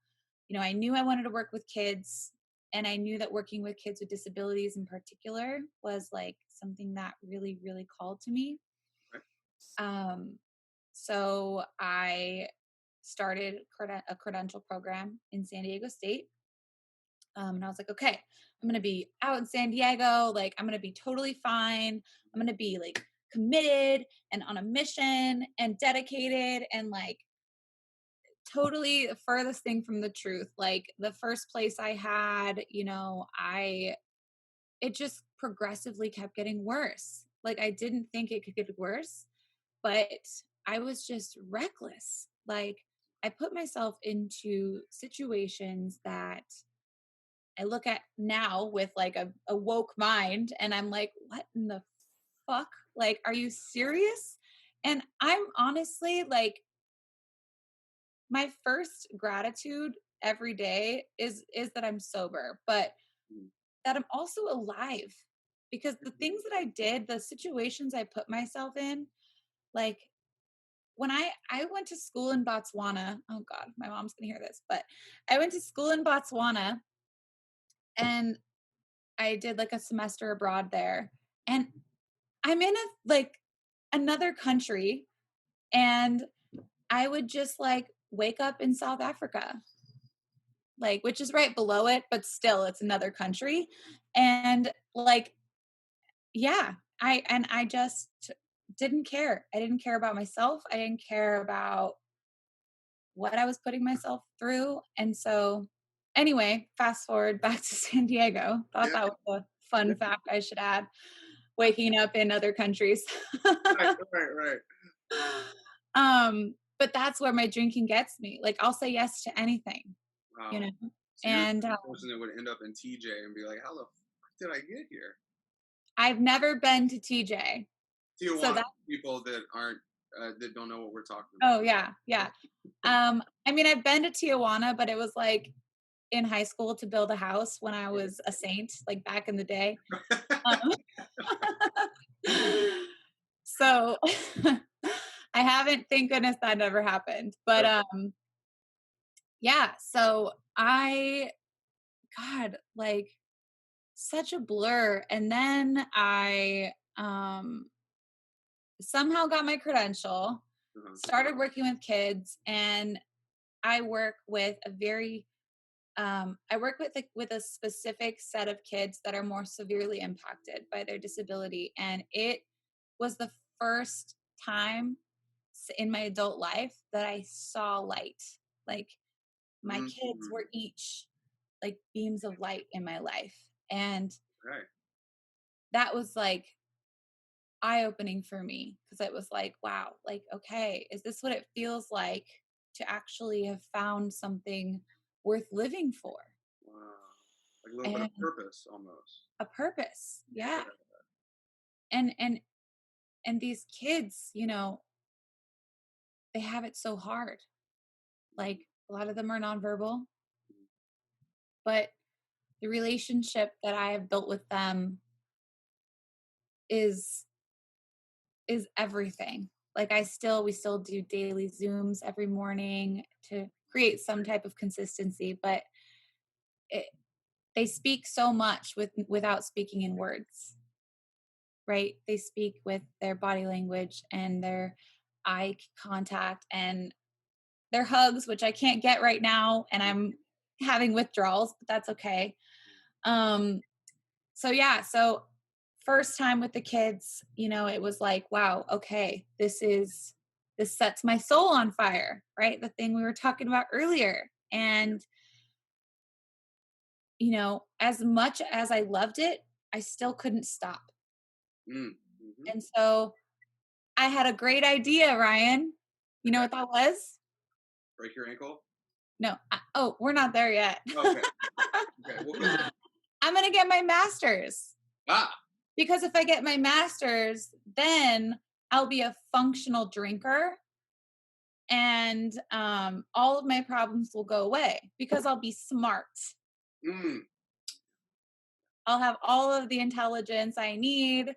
I knew I wanted to work with kids, and I knew that working with kids with disabilities in particular was like something that really, really called to me. Right. Um, so I started a credential program in San Diego State. And I was like, okay, I'm going to be out in San Diego. Like, I'm going to be totally fine. I'm going to be like committed and on a mission and dedicated and like totally the furthest thing from the truth. Like, the first place I had, it just progressively kept getting worse. Like, I didn't think it could get worse, but I was just reckless. Like, I put myself into situations that I look at now with like a woke mind, and I'm like, what in the fuck? Like, are you serious? And I'm honestly like, my first gratitude every day is that I'm sober, but Mm. that I'm also alive, because the things that I did, the situations I put myself in, like when I went to school in Botswana. Oh God, my mom's gonna hear this, but I went to school in Botswana, and I did like a semester abroad there. And I'm in another country, and I would just like wake up in South Africa, like, which is right below it, but still it's another country. And like, yeah, I just didn't care. I didn't care about myself. I didn't care about what I was putting myself through. And so anyway, fast forward back to San Diego. Thought Yeah. that was a Yeah. fun fact I should add. Waking up in other countries. Right. Right. Right. But that's where my drinking gets me. Like, I'll say yes to anything, you Wow. know. So you're the And kind of person that would end up in TJ and be like, "How the fuck did I get here?" I've never been to TJ, so Tijuana that. people that aren't that don't know what we're talking Oh yeah, yeah. I mean, I've been to Tijuana, but it was like in high school to build a house when I was a saint, like back in the day. Um, so I haven't, thank goodness that never happened. But about. yeah, so God, like such a blur. And then I somehow got my credential, Uh-huh. started working with kids, and I work with a very I work with a specific set of kids that are more severely impacted by their disability, and it was the first time in my adult life that I saw light. Like, my kids Mm-hmm. were each like beams of light in my life, and Right. that was like eye-opening for me, because it was like, wow, like, okay, is this what it feels like to actually have found something worth living for? Wow. Like a little bit of And purpose almost. a purpose. Yeah. Yeah. And these kids, they have it so hard. Like, a lot of them are nonverbal, but the relationship that I have built with them is everything. Like, we still do daily Zooms every morning to create some type of consistency, but it, they speak so much without speaking in words, right? They speak with their body language and their eye contact and their hugs, which I can't get right now, and I'm having withdrawals, but that's okay. Um, so yeah, so first time with the kids, it was like, wow, okay, this sets my soul on fire, right? The thing we were talking about earlier. And as much as I loved it, I still couldn't stop. Mm-hmm. And so I had a great idea, Ryan. You know Okay. what that was? Break your ankle. No. Oh, we're not there yet. Okay. Okay. We'll get there. I'm going to get my master's, Ah. because if I get my master's, then I'll be a functional drinker, and all of my problems will go away because I'll be smart. Mm. I'll have all of the intelligence I need,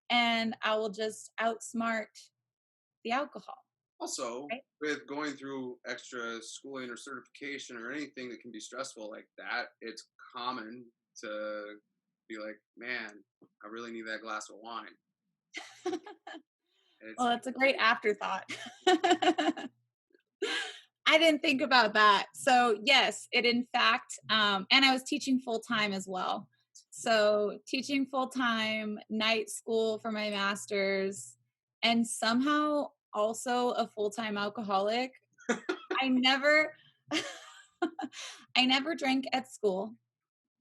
and I will just outsmart the alcohol. Also, right? with going through extra schooling or certification or anything that can be stressful like that, it's common to be like, man, I really need that glass of wine. Well, It's that's a great afterthought. I didn't think about that. So yes, it in fact, and I was teaching full time as well. So teaching full time, night school for my master's, and somehow also a full time alcoholic. I never, I never drank at school.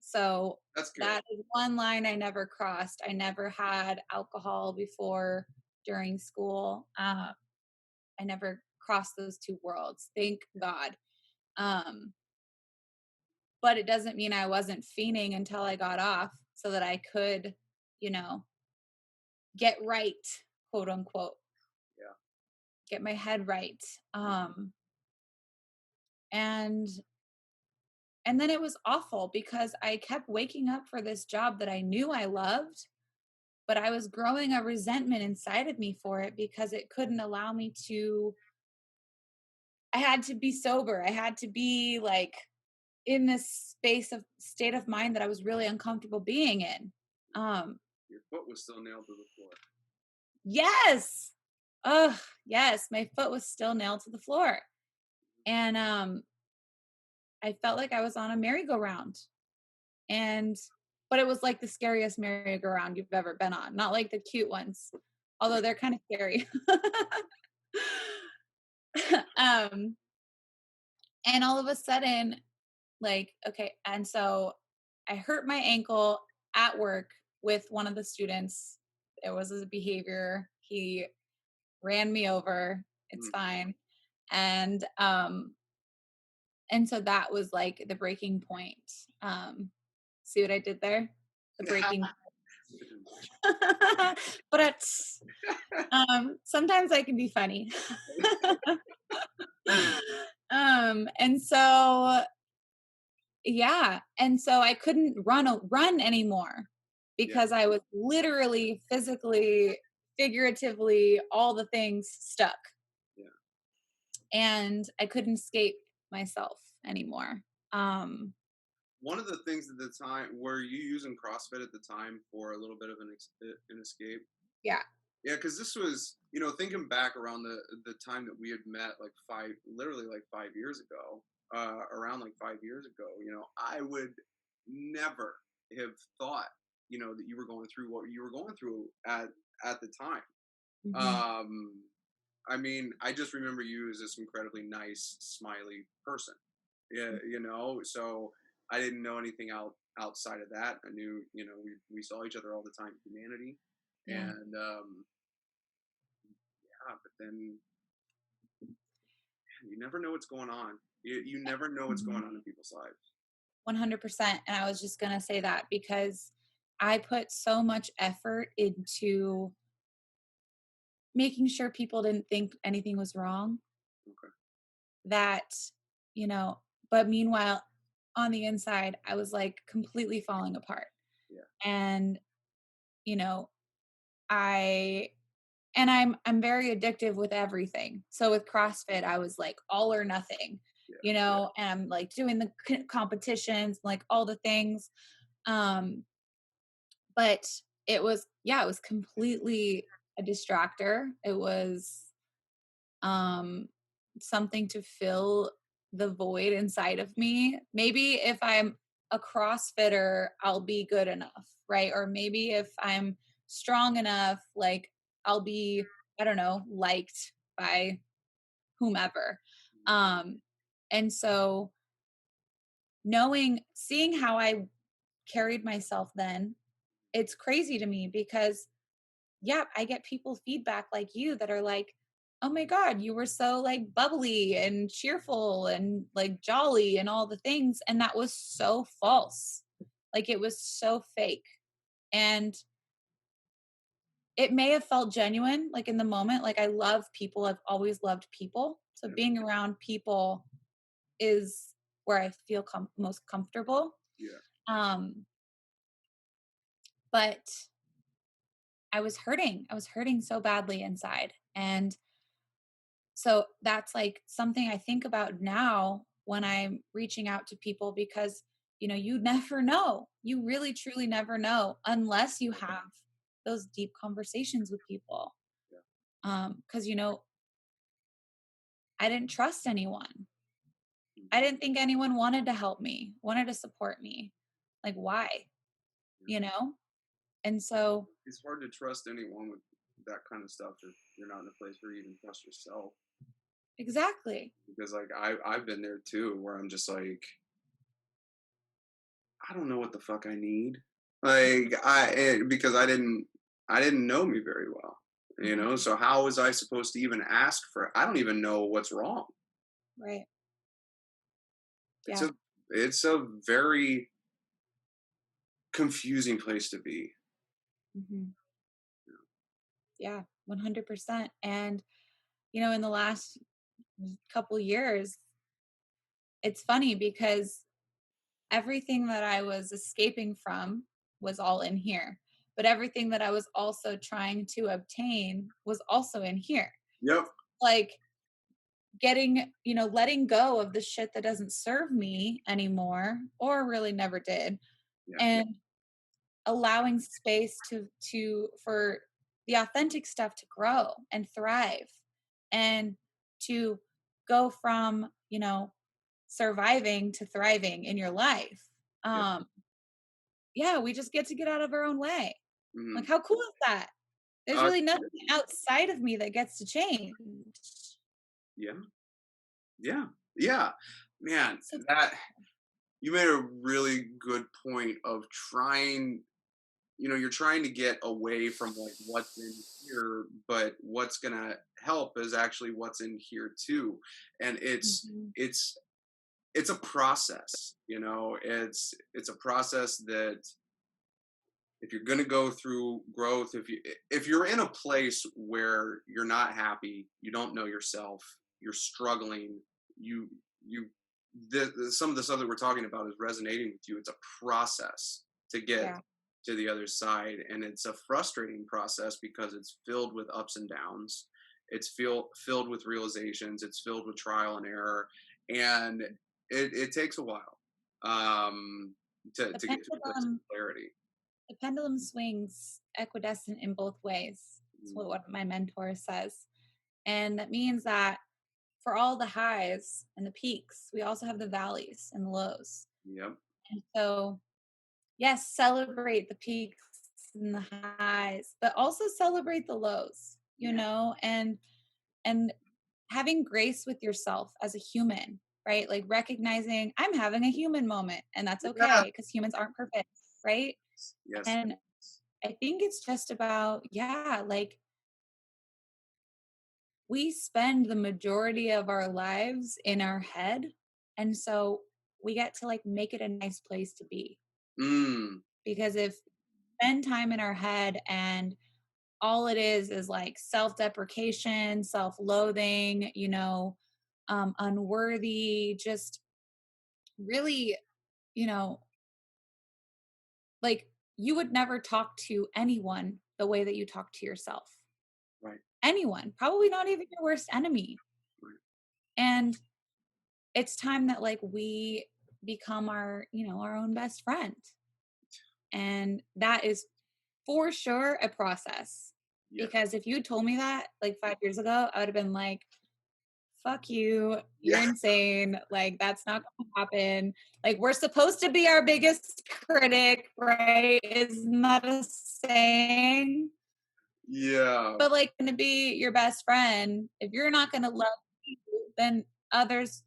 So that's good. that is one line I never crossed. I never had alcohol before during school. I never crossed those two worlds. Thank God. Um, but it doesn't mean I wasn't fiending until I got off so that I could, you know, get right, quote unquote, Yeah. get my head right. And and then it was awful because I kept waking up for this job that I knew I loved, but I was growing a resentment inside of me for it because it couldn't allow me to I had to be sober. I had to be like in this space of state of mind that I was really uncomfortable being in. Um, Your foot was still nailed to the floor. yes. Ugh, yes, my foot was still nailed to the floor. And I felt like I was on a merry-go-round. And but it was like the scariest merry-go-round you've ever been on, not like the cute ones. Although they're kind of scary. um and all of a sudden like okay, and so I hurt my ankle at work with one of the students. There was a behavior. He ran me over. It's Mm. fine. And so that was like the breaking point. Um see what I did there? The breaking but it's sometimes I can be funny. And so yeah, and so I couldn't run anymore Yeah. because I was literally, physically, figuratively, all the things stuck, Yeah. and I couldn't escape myself anymore. Um, One of the things at the time, were you using CrossFit at the time for a little bit of an escape? yeah. Yeah, because this was, thinking back around the time that we had met, like literally like 5 years ago, around like 5 years ago. I would never have thought, that you were going through what you were going through at the time. Mhm. Um, I mean, I just remember you as this incredibly nice, smiley person. Yeah, so I didn't know anything outside of that. I knew, we saw each other all the time, humanity, Yeah. and yeah, but then you never know what's going on. You never know what's Mhm. going on in people's lives. 100%. And I was just going to say that because I put so much effort into making sure people didn't think anything was wrong Okay. that, you know, but meanwhile, on the inside, I was like completely falling apart. Yeah. And, you know, I I'm very addictive with everything. So with CrossFit, I was like all or nothing, Yeah. and I'm like doing the competitions, like all the things. Um, but it was, yeah, it was completely a distractor. It was um something to fill the void inside of me. Maybe if I'm a crossfitter, I'll be good enough, right? Or maybe if I'm strong enough, like I'll be, I don't know, liked by whomever. um and so seeing how I carried myself then, it's crazy to me because yeah, I get people feedback like you that are like, "Oh my god, you were so like bubbly and cheerful and like jolly and all the things." And that was so false. Like it was so fake. And it may have felt genuine like in the moment. Like I love people. I've always loved people. So Yeah. being around people is where I feel most comfortable. Yeah. Um but I was hurting. I was hurting so badly inside. And So that's like something I think about now when I'm reaching out to people, because you never know. You really truly never know unless you have those deep conversations with people. Yeah. Because I didn't trust anyone. I Mhm. didn't think anyone wanted to help me, wanted to support me. Like, why? Yeah. You know? And so, It's hard to trust anyone with that kind of stuff if you're not in a place where you even trust yourself. exactly. Because like I've been there too, where I'm just like, I don't know what the fuck I need. Like because I didn't know me very well. Mhm. So how was I supposed to even ask for? I don't even know what's wrong. Right. It's Yeah. a very confusing place to be. Mhm. Yeah. 100%. And, in the last couple years, it's funny because everything that I was escaping from was all in here. But everything that I was also trying to obtain was also in here. Yep. Like letting go of the shit that doesn't serve me anymore or really never did, Yeah. and allowing space for the authentic stuff to grow and thrive, and to go from, surviving to thriving in your life. Yep. Um yeah, we just get to get out of our own way. Like, Hmm. how cool is that? There's really Yeah. nothing outside of me that gets to change. Yeah. Yeah. Yeah. Man, So that you made a really good point of trying. You're trying to get away from like what's in here, but what's gonna help is actually what's in here too. And mhm, it's a process. It's a process that if you're going to go through growth, if you're in a place where you're not happy, you don't know yourself, you're struggling, you you some of the stuff that we're talking about is resonating with you. It's a process to get yeah, to the other side, and it's a frustrating process because it's filled with ups and downs. It's filled with realizations, it's filled with trial and error, and it takes a while the to get to a place of pendulum clarity. the pendulum swings equidistant in both ways. It's what Mm. one of my mentor says. And that means that for all the highs and the peaks, we also have the valleys and the lows. Yep. And so, yes, celebrate the peaks and the highs, but also celebrate the lows, Yeah. and having grace with yourself as a human, right? Like recognizing I'm having a human moment, and that's Yeah. okay because humans aren't perfect, right? Yes. And I think it's just about, yeah, like we spend the majority of our lives in our head. And so we get to like make it a nice place to be. Mm. Because if spend time in our head and all it is like self-deprecation, self-loathing, unworthy, just really, you know, like you would never talk to anyone the way that you talk to yourself. Right. Anyone, probably not even your worst enemy. Right. And it's time that like we become our own best friend. And that is for sure a process. Yes. Because if you told me that like 5 years ago, I would have been like, fuck you, you're Yeah. insane. Like, that's not gonna happen. Like, we're supposed to be our biggest critic, right? Isn't that a saying? Yeah. But like, gonna be your best friend, if you're not gonna love you, then others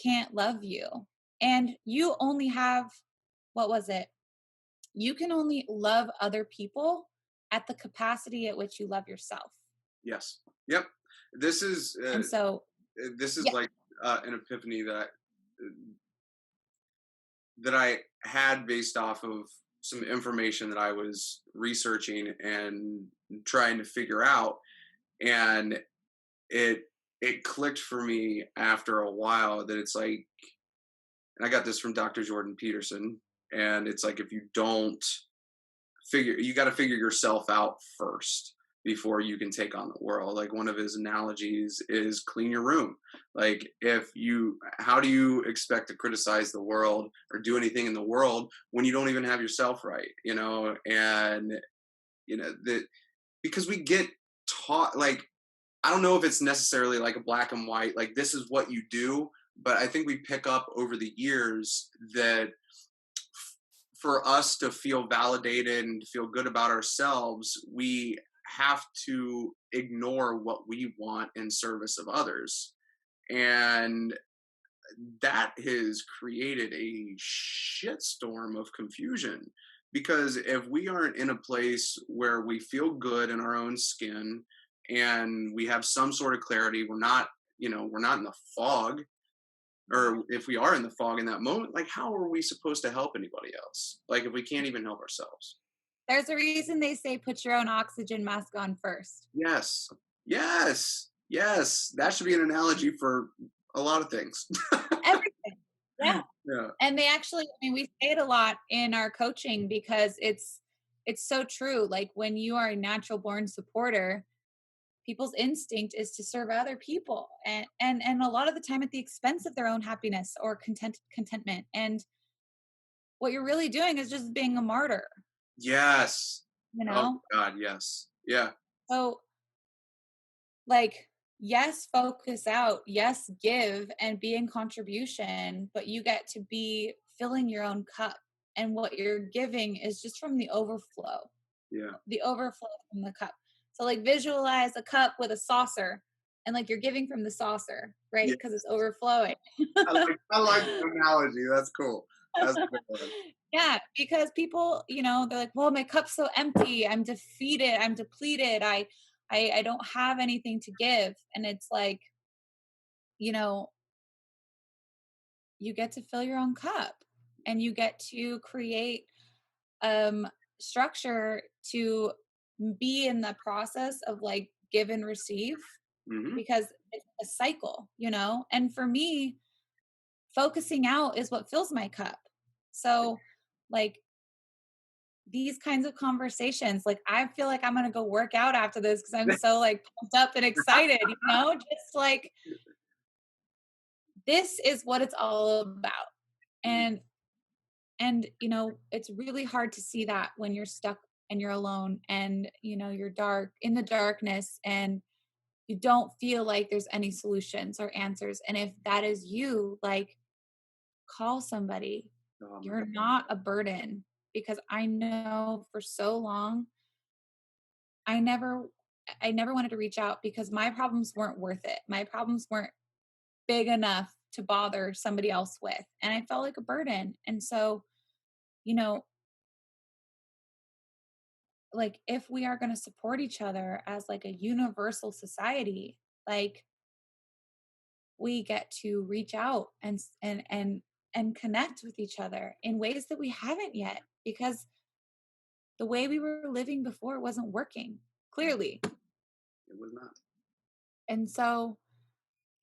can't love you. And you only have, what was it? You can only love other people at the capacity at which you love yourself. Yes. Yep. This is And so, yeah. like an epiphany that I had based off of some information that I was researching and trying to figure out, and it it clicked for me after a while that it's like, and I got this from Dr. Jordan Peterson, and it's like if you don't you got to figure yourself out first. before you can take on the world. Like one of his analogies is clean your room. Like if you, how do you expect to criticize the world or do anything in the world when you don't even have yourself right, you know? And that, because we get taught, like, I don't know if it's necessarily like a black and white, like this is what you do, but I think we pick up over the years that for us to feel validated and to feel good about ourselves, we have to ignore what we want in service of others. And that has created a shitstorm of confusion, because if we aren't in a place where we feel good in our own skin and we have some sort of clarity, we're not, we're not in the fog, or if we are in the fog in that moment, like how are we supposed to help anybody else, like if we can't even help ourselves? There's a reason they say put your own oxygen mask on first. Yes, yes, that should be an analogy for a lot of things. Everything. Yeah. Yeah. And they actually, I mean, we say it a lot in our coaching because it's so true. Like when you are a natural born supporter, people's instinct is to serve other people, and a lot of the time at the expense of their own happiness or contentment. And what you're really doing is just being a martyr, Yes. you Oh know? God, yes. Yeah. So like, yes, focus out, yes, give and be in contribution, but you get to be filling your own cup. And what you're giving is just from Yeah. the overflow from the cup. So like visualize a cup with a saucer and like you're giving from the saucer, right? Yeah. Because it's overflowing. I like the analogy. That's cool. That's a good one. Yeah, because people, they're like, well, my cup's so empty. I'm defeated. I'm depleted. I don't have anything to give. And it's like, you know, you get to fill your own cup and you get to create um structure to be in the process of like give and receive, Hmm. because it's a cycle, and for me, focusing out is what fills my cup. So like these kinds of conversations, like I feel like I'm going to go work out after this because I'm so like pumped up and excited, just like this is what it's all about. And it's really hard to see that when you're stuck and you're alone and you're dark in the darkness and you don't feel like there's any solutions or answers. And if that is you, like, call somebody. Oh my You're God. not a burden, because I know for so long I never I never wanted to reach out because my problems weren't worth it. My problems weren't big enough to bother somebody else with, and I felt like a burden. And so, you know, like if we are going to support each other as like a universal society, like we get to reach out and connect with each other in ways that we haven't yet, because the way we were living before wasn't working, clearly. It was not. And so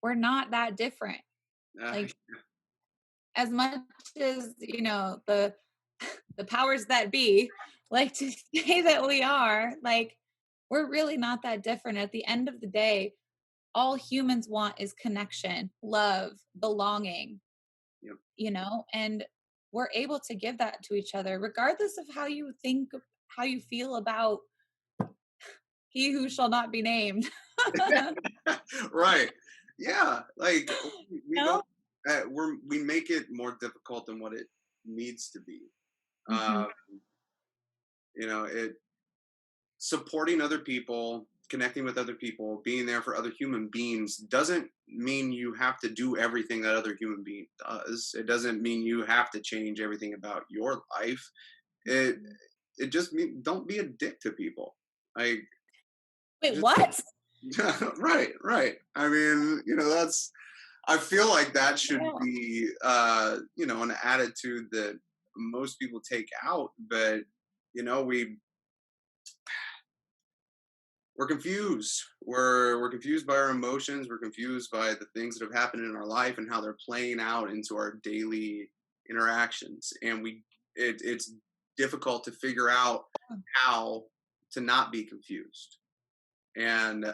we're not that different. Uh, Like, as much as the powers that be like to say that we are, like, we're really not that different. At the end of the day, all humans want is connection, love, belonging, yep. and we're able to give that to each other regardless of how you feel about he who shall not be named. Right. Yeah. Like we No. don't. We make it more difficult than what it needs to be. Hmm. Uh, it supporting other people, connecting with other people, being there for other human beings doesn't mean you have to do everything that other human being does. It doesn't mean you have to change everything about your life. It it just means don't be a dick to people. Like Wait, just what? right. I mean, that's, I feel like that should No. be an attitude that most people take out, but we we're confused. We're confused by our emotions. We're confused by the things that have happened in our life and how they're playing out into our daily interactions. And it's difficult to figure out how to not be confused. And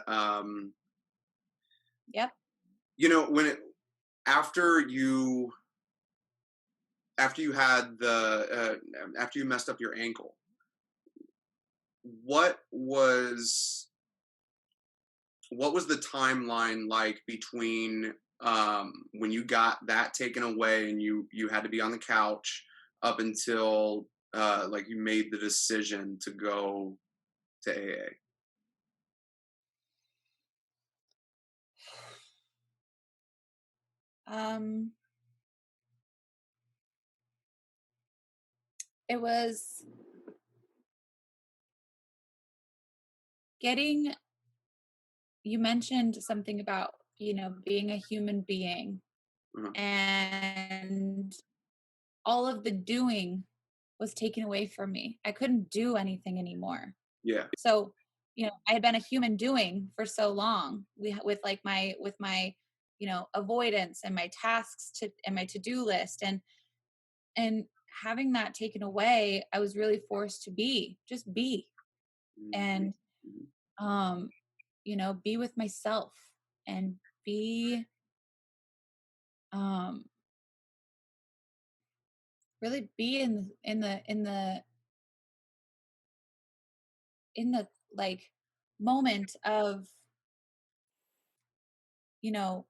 Yep. when it after you after you had the after you messed up your ankle, what was what was the timeline like between when you got that taken away and you had to be on the couch up until like you made the decision to go to AA? Um, it was getting, you mentioned something about, being a human being, Uh-huh. and all of the doing was taken away from me. I couldn't do anything anymore. Yeah. So, I had been a human doing for so long, with like my avoidance and my tasks and my to-do list, and having that taken away, I was really forced to just be, Mhm. and Mhm. um be with myself, and be um really be in the like moment of, you know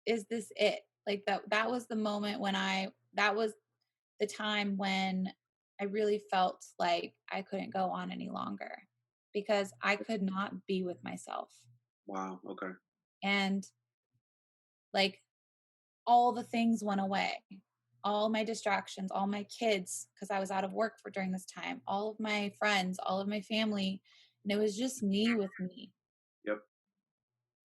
is this it? Like, that was the moment when that was the time when I really felt like I couldn't go on any longer, because I could not be with myself. Wow. Okay. And, like, all the things went away. All my distractions, all my kids, because I was out of work for during this time, all of my friends, all of my family, and it was just me with me Yep.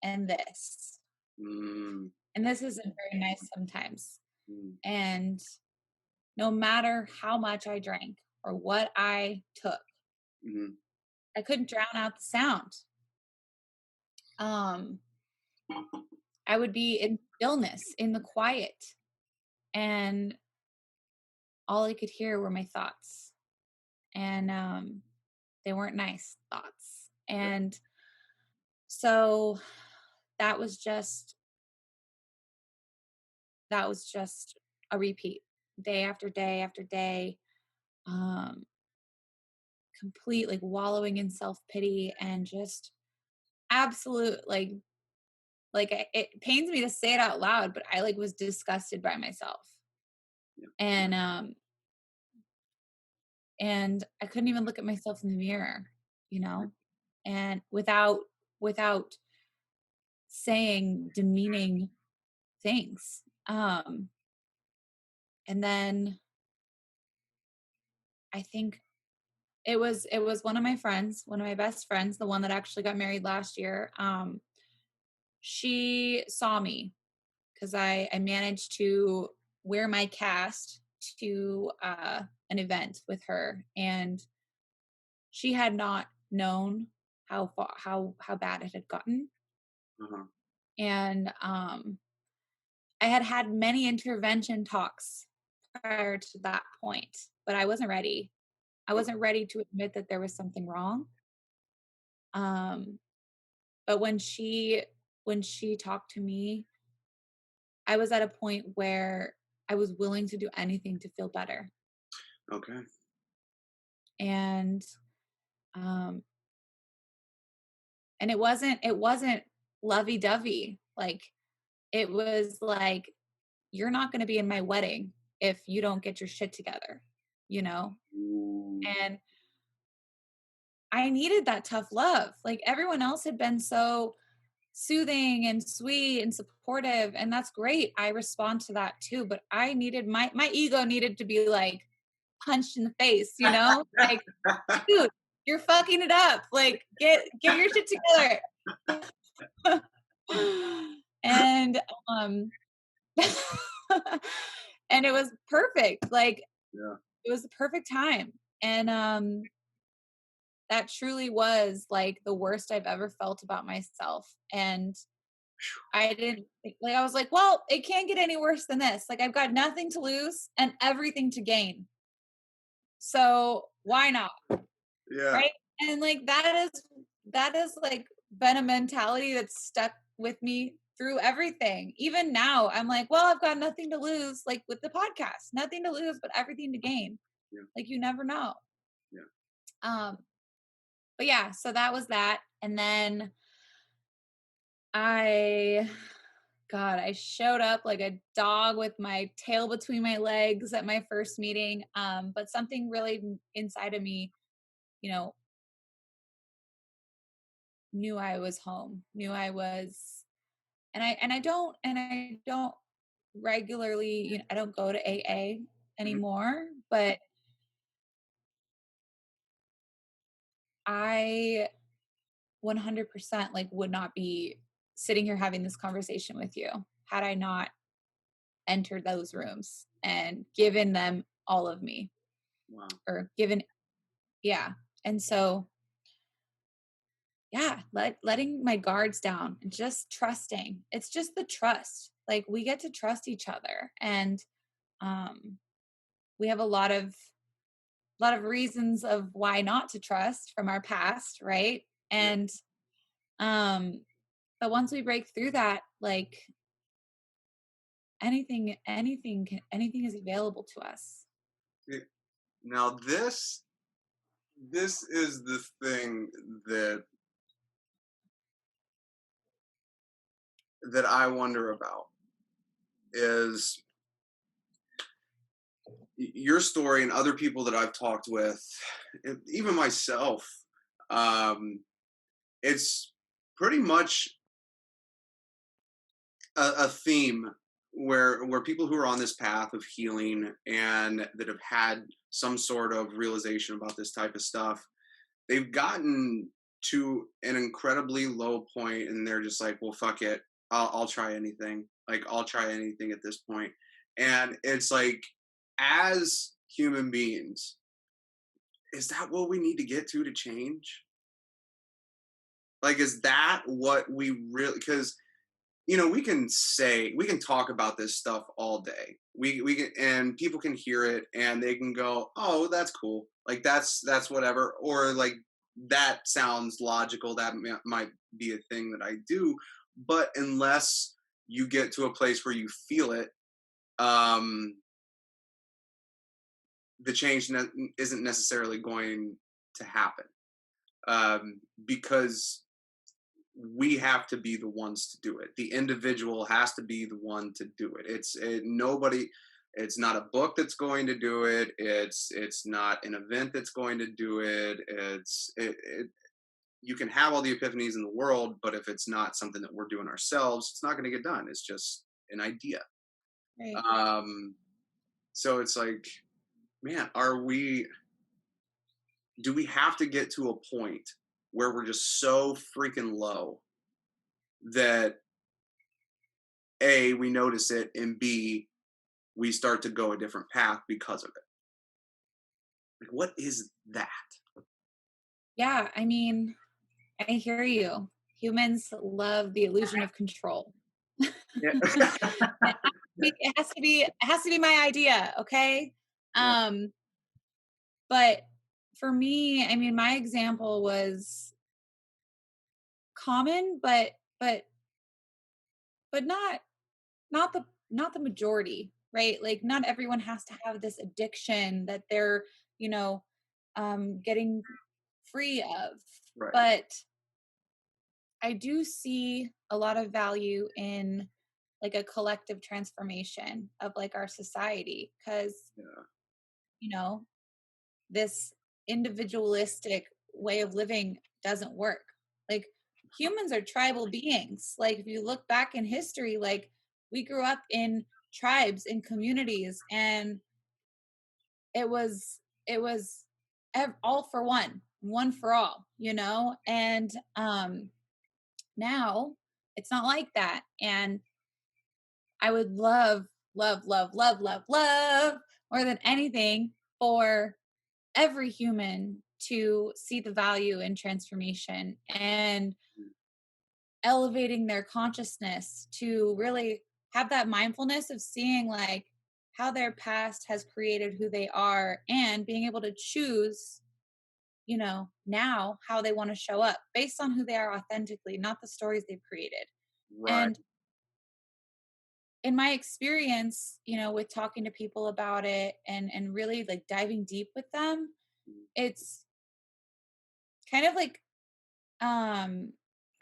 and this. Mm, And this isn't very nice sometimes. mm, And no matter how much I drank or what I took, mhm. I couldn't drown out the sound. Um, I would be in stillness, in the quiet, and all I could hear were my thoughts. And they weren't nice thoughts. Yep. And so that was just that was just a repeat, day after day after day, um, complete, like, wallowing in self-pity, and just absolute, it pains me to say it out loud, but I, like, was disgusted by myself. Yep. And I couldn't even look at myself in the mirror, you Right. know, and without saying demeaning things. And then I think it was one of my friends, one of my best friends, the one that actually got married last year. She saw me because I managed to wear my cast to an event with her, and she had not known how bad it had gotten. Uh-huh. And I had had many intervention talks prior to that point, but I wasn't ready. I Okay. wasn't ready to admit that there was something wrong. Um, but when she talked to me, I was at a point where I was willing to do anything to feel better. Okay. And um it wasn't lovey-dovey. Like, it was like, you're not going to be in my wedding if you don't get your shit together, you know? Ooh. And I needed that tough love. Like, everyone else had been so soothing and sweet and supportive, and that's great. I respond to that too, but I needed my ego needed to be, like, punched in the face, like, dude, you're fucking it up. Like, get your shit together. And um and it was perfect. Like, Yeah. it was the perfect time. And that truly was, like, the worst I've ever felt about myself. And I didn't like, I was like, well, it can't get any worse than this. Like, I've got nothing to lose and everything to gain. So why not? Yeah. Right? And like that is like been a mentality that's stuck with me through everything. Even now, I'm like, well, I've got nothing to lose, like with the podcast, nothing to lose, but everything to gain. Yeah. Like you never know. Yeah. Um, but yeah, so that was that. And then I God, I showed up like a dog with my tail between my legs at my first meeting. But something really inside of me, you know, knew I was home, knew I was, and I don't regularly, I don't go to AA Mhm. anymore, but I 100% like would not be sitting here having this conversation with you had I not entered those rooms and given them all of me, Wow. or given, yeah. And so yeah, letting my guards down and just trusting. It's just the trust. Like we get to trust each other, and um we have a lot of reasons of why not to trust from our past, right? Yeah. And um but once we break through that, like anything is available to us. Yeah. Now this is the thing that I wonder about is your story and other people that I've talked with, and even myself. Um, it's pretty much a theme where people who are on this path of healing and that have had some sort of realization about this type of stuff, they've gotten to an incredibly low point and they're just like, well, fuck it, I'll try anything, like I'll try anything at this point. And it's like, as human beings, is that what we need to get to change? Like, is that what we really, because we can talk about this stuff all day. We can, and people can hear it and they can go, oh, that's cool, like that's whatever, or like that sounds logical, that might be a thing that I do. But unless you get to a place where you feel it, um the change isn't necessarily going to happen, because we have to be the ones to do it. The individual has to be the one to do it. Nobody. It's not a book that's going to do it. It's not an event that's going to do it. You can have all the epiphanies in the world, but if it's not something that we're doing ourselves, it's not going to get done. It's just an idea. Right. Um, so it's like, man, are we? Do we have to get to a point where we're just so freaking low that A, we notice it, and B, we start to go a different path because of it? Like, what is that? Yeah, I mean, I hear you. Humans love the illusion of control. Yeah. It has to be my idea, okay? Yeah. Um, but for me, I mean, my example was common, but but not the majority, right? Like not everyone has to have this addiction that they're, you know, getting free of. Right. But I do see a lot of value in like a collective transformation of like our society, because Yeah. you know this individualistic way of living doesn't work. Like humans are tribal beings. Like if you look back in history, like we grew up in tribes and communities, and it was all for one for all, and now it's not like that. And I would love, love, love, love, love, love more than anything for every human to see the value in transformation and elevating their consciousness to really have that mindfulness of seeing like how their past has created who they are, and being able to choose, now how they want to show up based on who they are authentically, not the stories they've created. Right. And in my experience, with talking to people about it and really like diving deep with them, Mm, it's kind of like um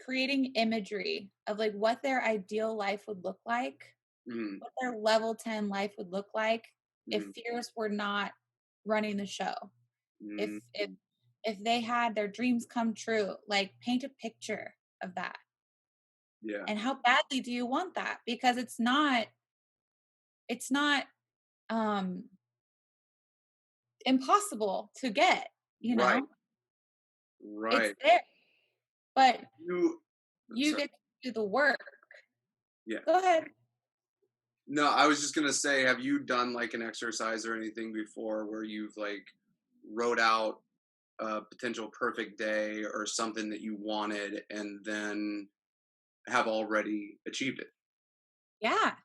creating imagery of like what their ideal life would look like, mhm, what their level 10 life would look like if mhm, fears were not running the show. If mm, if they had their dreams come true, like paint a picture of that. yeah. And how badly do you want that? Because it's not um impossible to get, you Right. know? It's Right. there, but You you sorry. get to do the work. Yeah. Go ahead. No, I was just gonna say, have you done like an exercise or anything before where you've like wrote out a potential perfect day or something that you wanted and then have already achieved it? Yeah.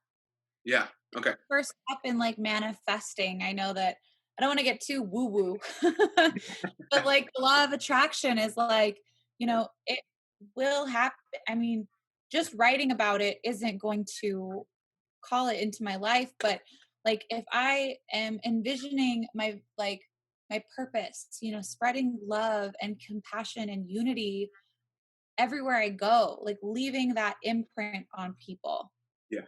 Yeah. Okay. First step in like manifesting. I know that I don't want to get too woo woo, but like the law of attraction is like, Yeah. it will happen. I mean, just writing about it isn't going to call it into my life, but like if I am envisioning my purpose, spreading love and compassion and unity everywhere I go, like leaving that imprint on people. Yeah.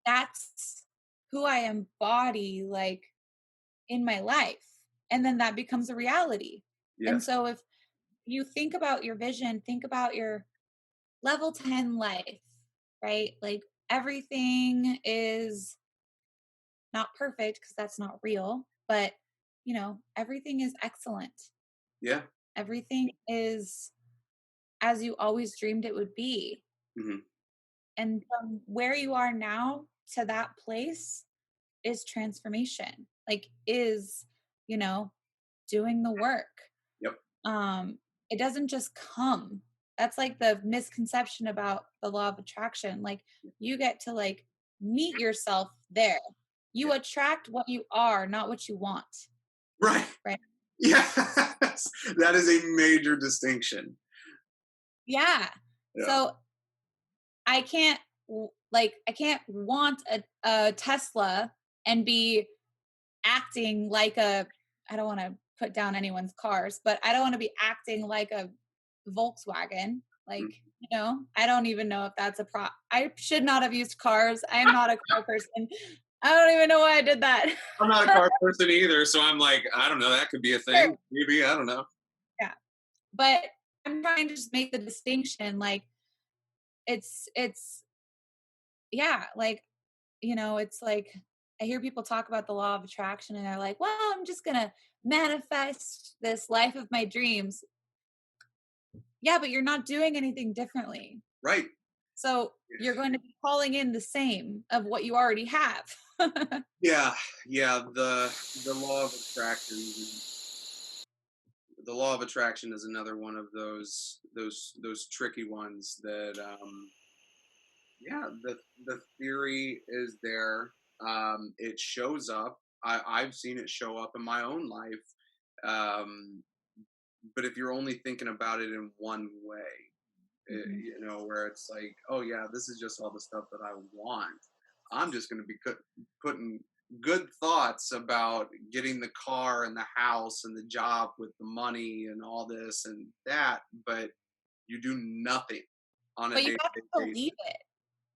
That's who I embody like in my life. And then that becomes a reality. And Yes. so if you think about your vision, think about your level 10 life, right? Like everything is not perfect because that's not real, but everything is excellent. Yeah. Everything is as you always dreamed it would be. Hmm. And from where you are now to that place is transformation. Like is, you know, doing the work. Yep. Um it doesn't just come. That's like the misconception about the law of attraction. Like you get to like meet yourself there. You Yeah. attract what you are, not what you want, Right. right? Yes. That is a major distinction. Yeah. Yeah. So I can't want a Tesla and be acting like a I don't want to put down anyone's cars, but I don't want to be acting like a Volkswagen. Like, Mm. I don't even know if that's a I should not have used cars. I am not a car person. I don't even know why I did that. I'm not a car person either, so I'm like, I don't know. That could be a thing. Sure. Maybe I don't know. Yeah. But I'm trying to just make the distinction like it's yeah, like it's like I hear people talk about the law of attraction and they're like, well, I'm just going to manifest this life of my dreams. Yeah, but you're not doing anything differently. Right. So you're going to be calling in the same of what you already have. Yeah. Yeah. The law of attraction. The law of attraction is another one of those tricky ones that yeah, the theory is there. It shows up. I've seen it show up in my own life. Um, but if you're only thinking about it in one way, Mhm. where it's like, oh yeah, this is just all the stuff that I want. I'm just going to be putting good thoughts about getting the car and the house and the job with the money and all this and that, but you do nothing on a But you have day-to-day to basis. believe it.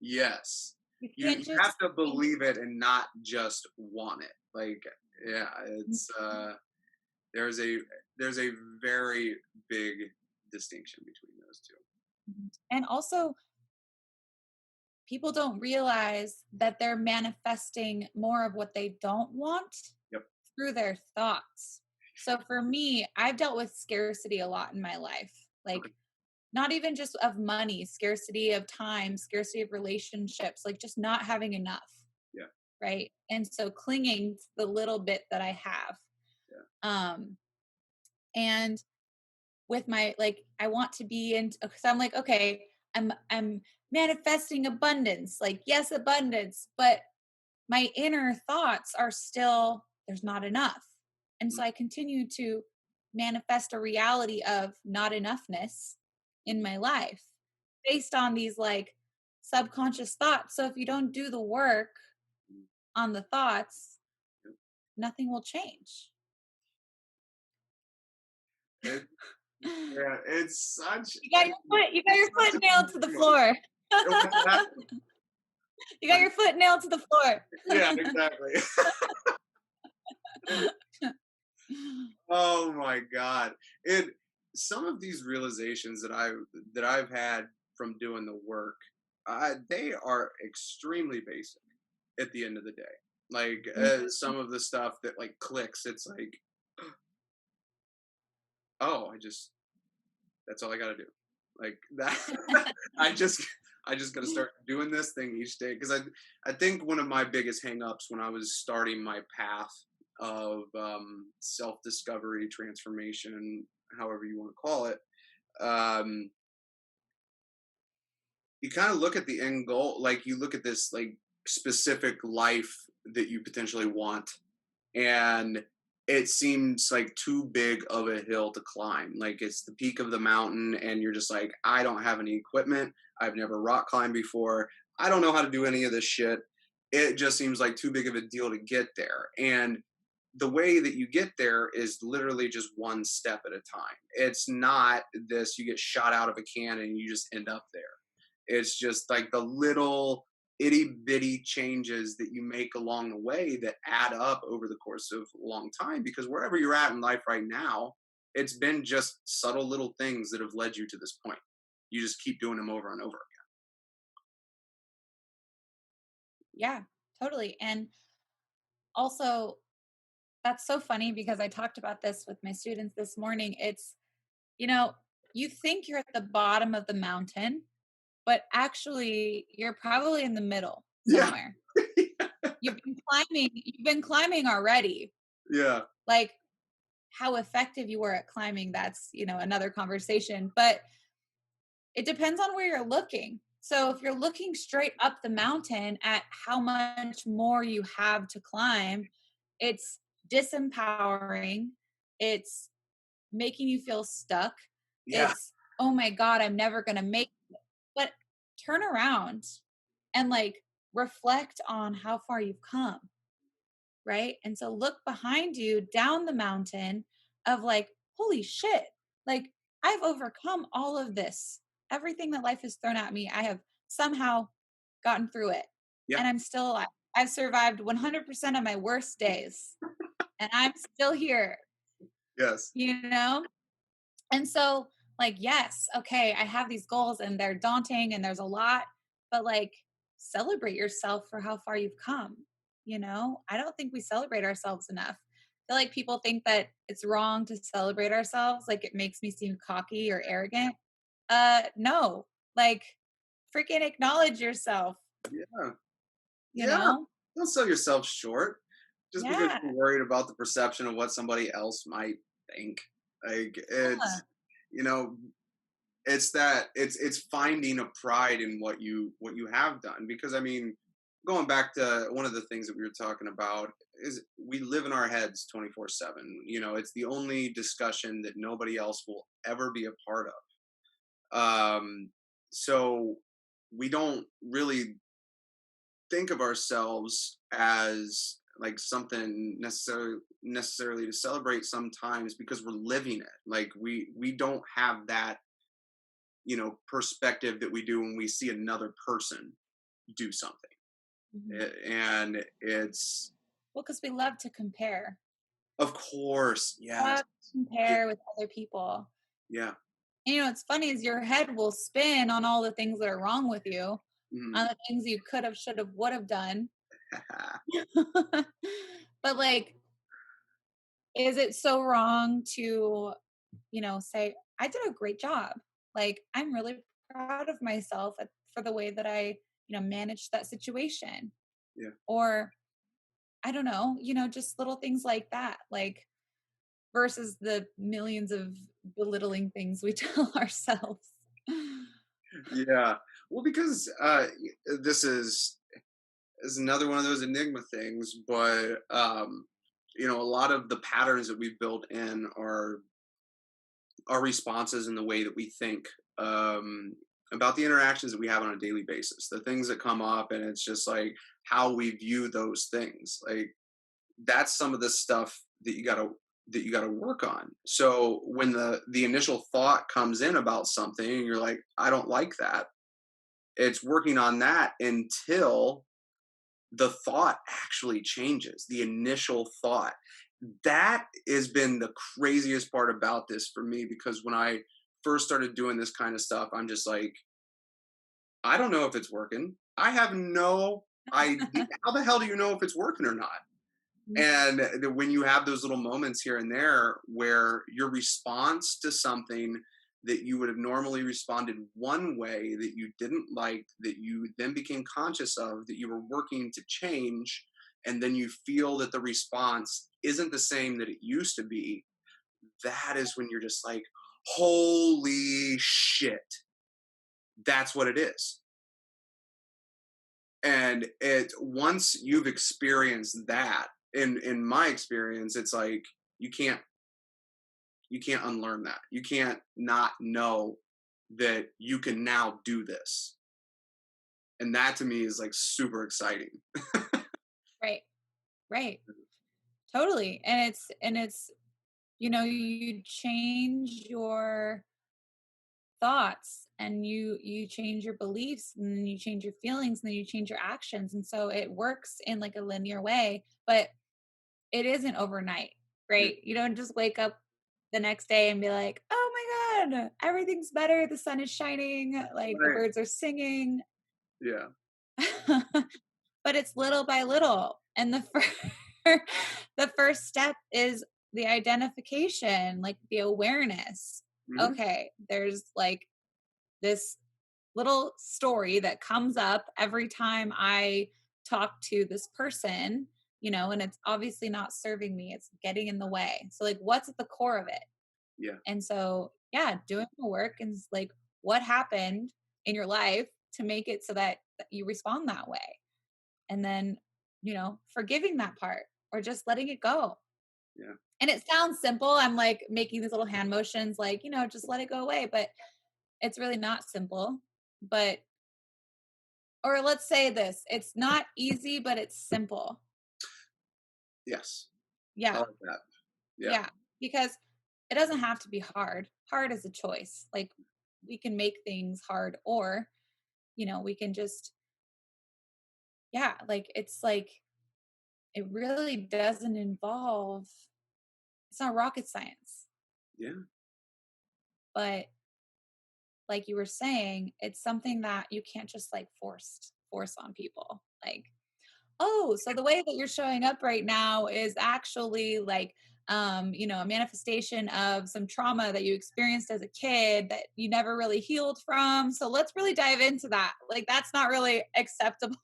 Yes. You You can't have just to think believe it and not just want it. Like, yeah, it. it's there's a there's a very big distinction between those two. Mhm. And also, people don't realize that they're manifesting more of what they don't want Yep. through their thoughts. So for me, I've dealt with scarcity a lot in my life. Okay. Like not even just of money, scarcity of time, scarcity of relationships, like just not having enough, Yeah. right? And so clinging to the little bit that I have. Yeah. Um and with my like I want to be in cuz I'm like okay, I'm manifesting abundance. Like yes, abundance, but my inner thoughts are still, there's not enough. And so I continue to manifest a reality of not enoughness in my life based on these like subconscious thoughts. So if you don't do the work on the thoughts, nothing will change. It, yeah, it's such You got it's your such foot a nailed to the floor. what's that? You got your foot nailed to the floor. Yeah, exactly. Oh my god. It Some of these realizations that I've had from doing the work, they are extremely basic at the end of the day. Like some of the stuff that like clicks, it's like, oh, that's all I got to do. Like that I just I just got to start doing this thing each day because I think one of my biggest hangups when I was starting my path of self discovery, transformation, however you want to call it, um, you kind of look at the end goal, like you look at this like specific life that you potentially want, and it seems like too big of a hill to climb. Like it's the peak of the mountain, and you're just like, I don't have any equipment. I've never rock climbed before. I don't know how to do any of this shit. It just seems like too big of a deal to get there. And the way that you get there is literally just one step at a time. It's not this, you get shot out of a cannon and you just end up there. It's just like the little itty bitty changes that you make along the way that add up over the course of a long time. Because wherever you're at in life right now, it's been just subtle little things that have led you to this point. You just keep doing them over and over Yeah, totally. And also, that's so funny because I talked about this with my students this morning. It's, you know, you think you're at the bottom of the mountain, but actually you're probably in the middle again. somewhere. You've been climbing already. Yeah. Like how effective you were at climbing, that's, another conversation, but it depends on where you're looking. So if you're looking straight up the mountain at how much more you have to climb, it's disempowering. It's making you feel stuck. Yeah. It's, oh my God, I'm never going to make it. But turn around and like reflect on how far you've come. Right. And so look behind you down the mountain of like, holy shit, like I've overcome all of this. Everything that life has thrown at me, I have somehow gotten through it. Yeah. And I'm still alive. I've survived 100% of my worst days and I'm still here, Yes. you know? And so, like, yes, okay, I have these goals and they're daunting and there's a lot, but like, celebrate yourself for how far you've come. I don't think we celebrate ourselves enough. I feel like people think that it's wrong to celebrate ourselves, like it makes me seem cocky or arrogant. No, like, freaking acknowledge yourself, Yeah. you Yeah. know? Don't sell yourself short just because Yeah. you're worried about the perception of what somebody else might think. Like Yeah. you know, it's finding a pride in what you have done. Because I mean, going back to one of the things that we were talking about is we live in our heads 24/7. It's the only discussion that nobody else will ever be a part of. So we don't really think of ourselves as like something necessarily to celebrate sometimes because we're living it. Like we don't have that perspective that we do when we see another person do something. Mhm. And it's, Well, because we love to compare. of course, yes. Love to Yeah. compare with other people. Yeah. And, it's funny is your head will spin on all the things that are wrong with you, on Mhm. the things you could have, should have, would have done. But like, is it so wrong to, say, I did a great job. Like, I'm really proud of myself for the way that I, managed that situation. Yeah. Or I don't know, just little things like that. Like, versus the millions of belittling things we tell ourselves. Yeah. Well, because this is is another one of those enigma things, but a lot of the patterns that we've built in are our responses and the way that we think about the interactions that we have on a daily basis, the things that come up, and it's just like how we view those things. Like that's some of the stuff that you gotta work on. So when the initial thought comes in about something, and you're like, I don't like that. It's working on that until the thought actually changes. The initial thought, that has been the craziest part about this for me, because when I first started doing this kind of stuff, I'm just like, I don't know if it's working. I have no idea. How the hell do you know if it's working or not? And when you have those little moments here and there where your response to something that you would have normally responded one way, that you didn't like, that you then became conscious of, that you were working to change, and then you feel that the response isn't the same that it used to be, that is when you're just like, holy shit, that's what it is. And it once you've experienced that, in my experience, it's like you can't you can't unlearn that. You can't not know that you can now do this. And that to me is like super exciting. Right. Right. Totally. And it's you change your thoughts, and you change your beliefs, and then you change your feelings, and then you change your actions, and so it works in like a linear way, but it isn't overnight, Yeah, right? You don't just wake up the next day and be like, oh my god, everything's better, the sun is shining, like the right. birds are singing. Yeah. But it's little by little, and the first step is the identification, like the awareness. Hmm. Okay, there's like this little story that comes up every time I talk to this person, and it's obviously not serving me. It's getting in the way. So, like, what's at the core of it? Yeah. And so, yeah, doing the work and like, what happened in your life to make it so that you respond that way? And then, forgiving that part or just letting it go. Yeah. And it sounds simple. I'm like making these little hand motions, like, just let it go away. But it's really not simple. But or let's say this, it's not easy, but it's simple. Yes. I Yeah. like that. Yeah. Yeah. Because it doesn't have to be hard. Hard is a choice. Like we can make things hard, or, we can just, yeah, like it's like it really doesn't involve, it's not rocket science. Yeah. But like you were saying, it's something that you can't just like force on people. Like, oh, so the way that you're showing up right now is actually like a manifestation of some trauma that you experienced as a kid that you never really healed from. So let's really dive into that. Like that's not really acceptable,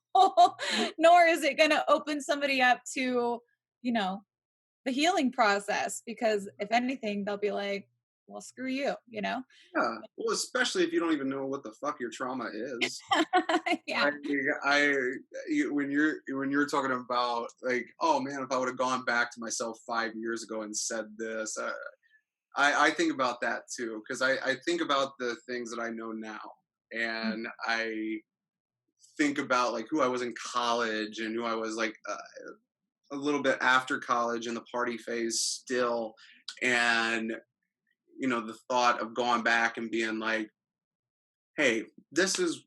nor is it going to open somebody up to, you know, the healing process, because if anything, they'll be like, well, screw you. Yeah. Well, especially if you don't even know what the fuck your trauma is. Yeah. I, when you're talking about like, oh man, if I would have gone back to myself 5 years ago and said this, I think about that too, because I think about the things that I know now, and I think about like who I was in college and who I was like a little bit after college in the party phase still, and the thought of going back and being like, hey, this is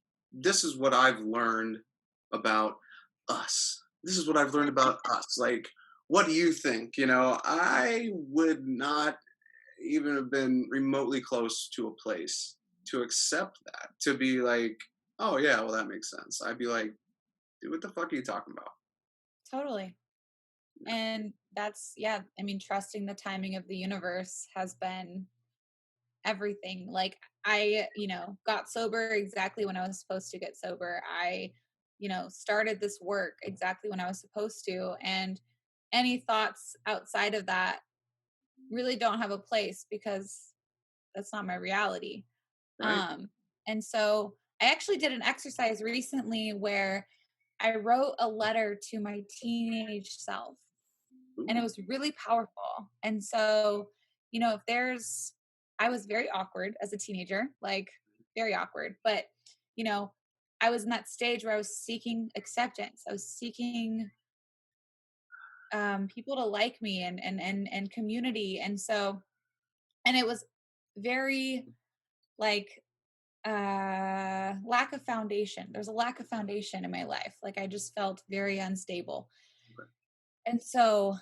what I've learned about us. This is what I've learned about us. Like, what do you think? I would not even have been remotely close to a place to accept that, to be like, oh yeah, well that makes sense. I'd be like, dude, what the fuck are you talking about? Totally. And that's, yeah, I mean, trusting the timing of the universe has been everything. Like, I, got sober exactly when I was supposed to get sober. I, started this work exactly when I was supposed to. And any thoughts outside of that really don't have a place, because that's not my reality. Right? Um, and so I actually did an exercise recently where I wrote a letter to my teenage self, and it Ooh, was really powerful. And so, if I was very awkward as a teenager, like very awkward, but you know, I was in that stage where I was seeking acceptance. I was seeking people to like me and community. And so, and it was very like lack of foundation. There's a lack of foundation in my life. Like I just felt very unstable. okay. And so,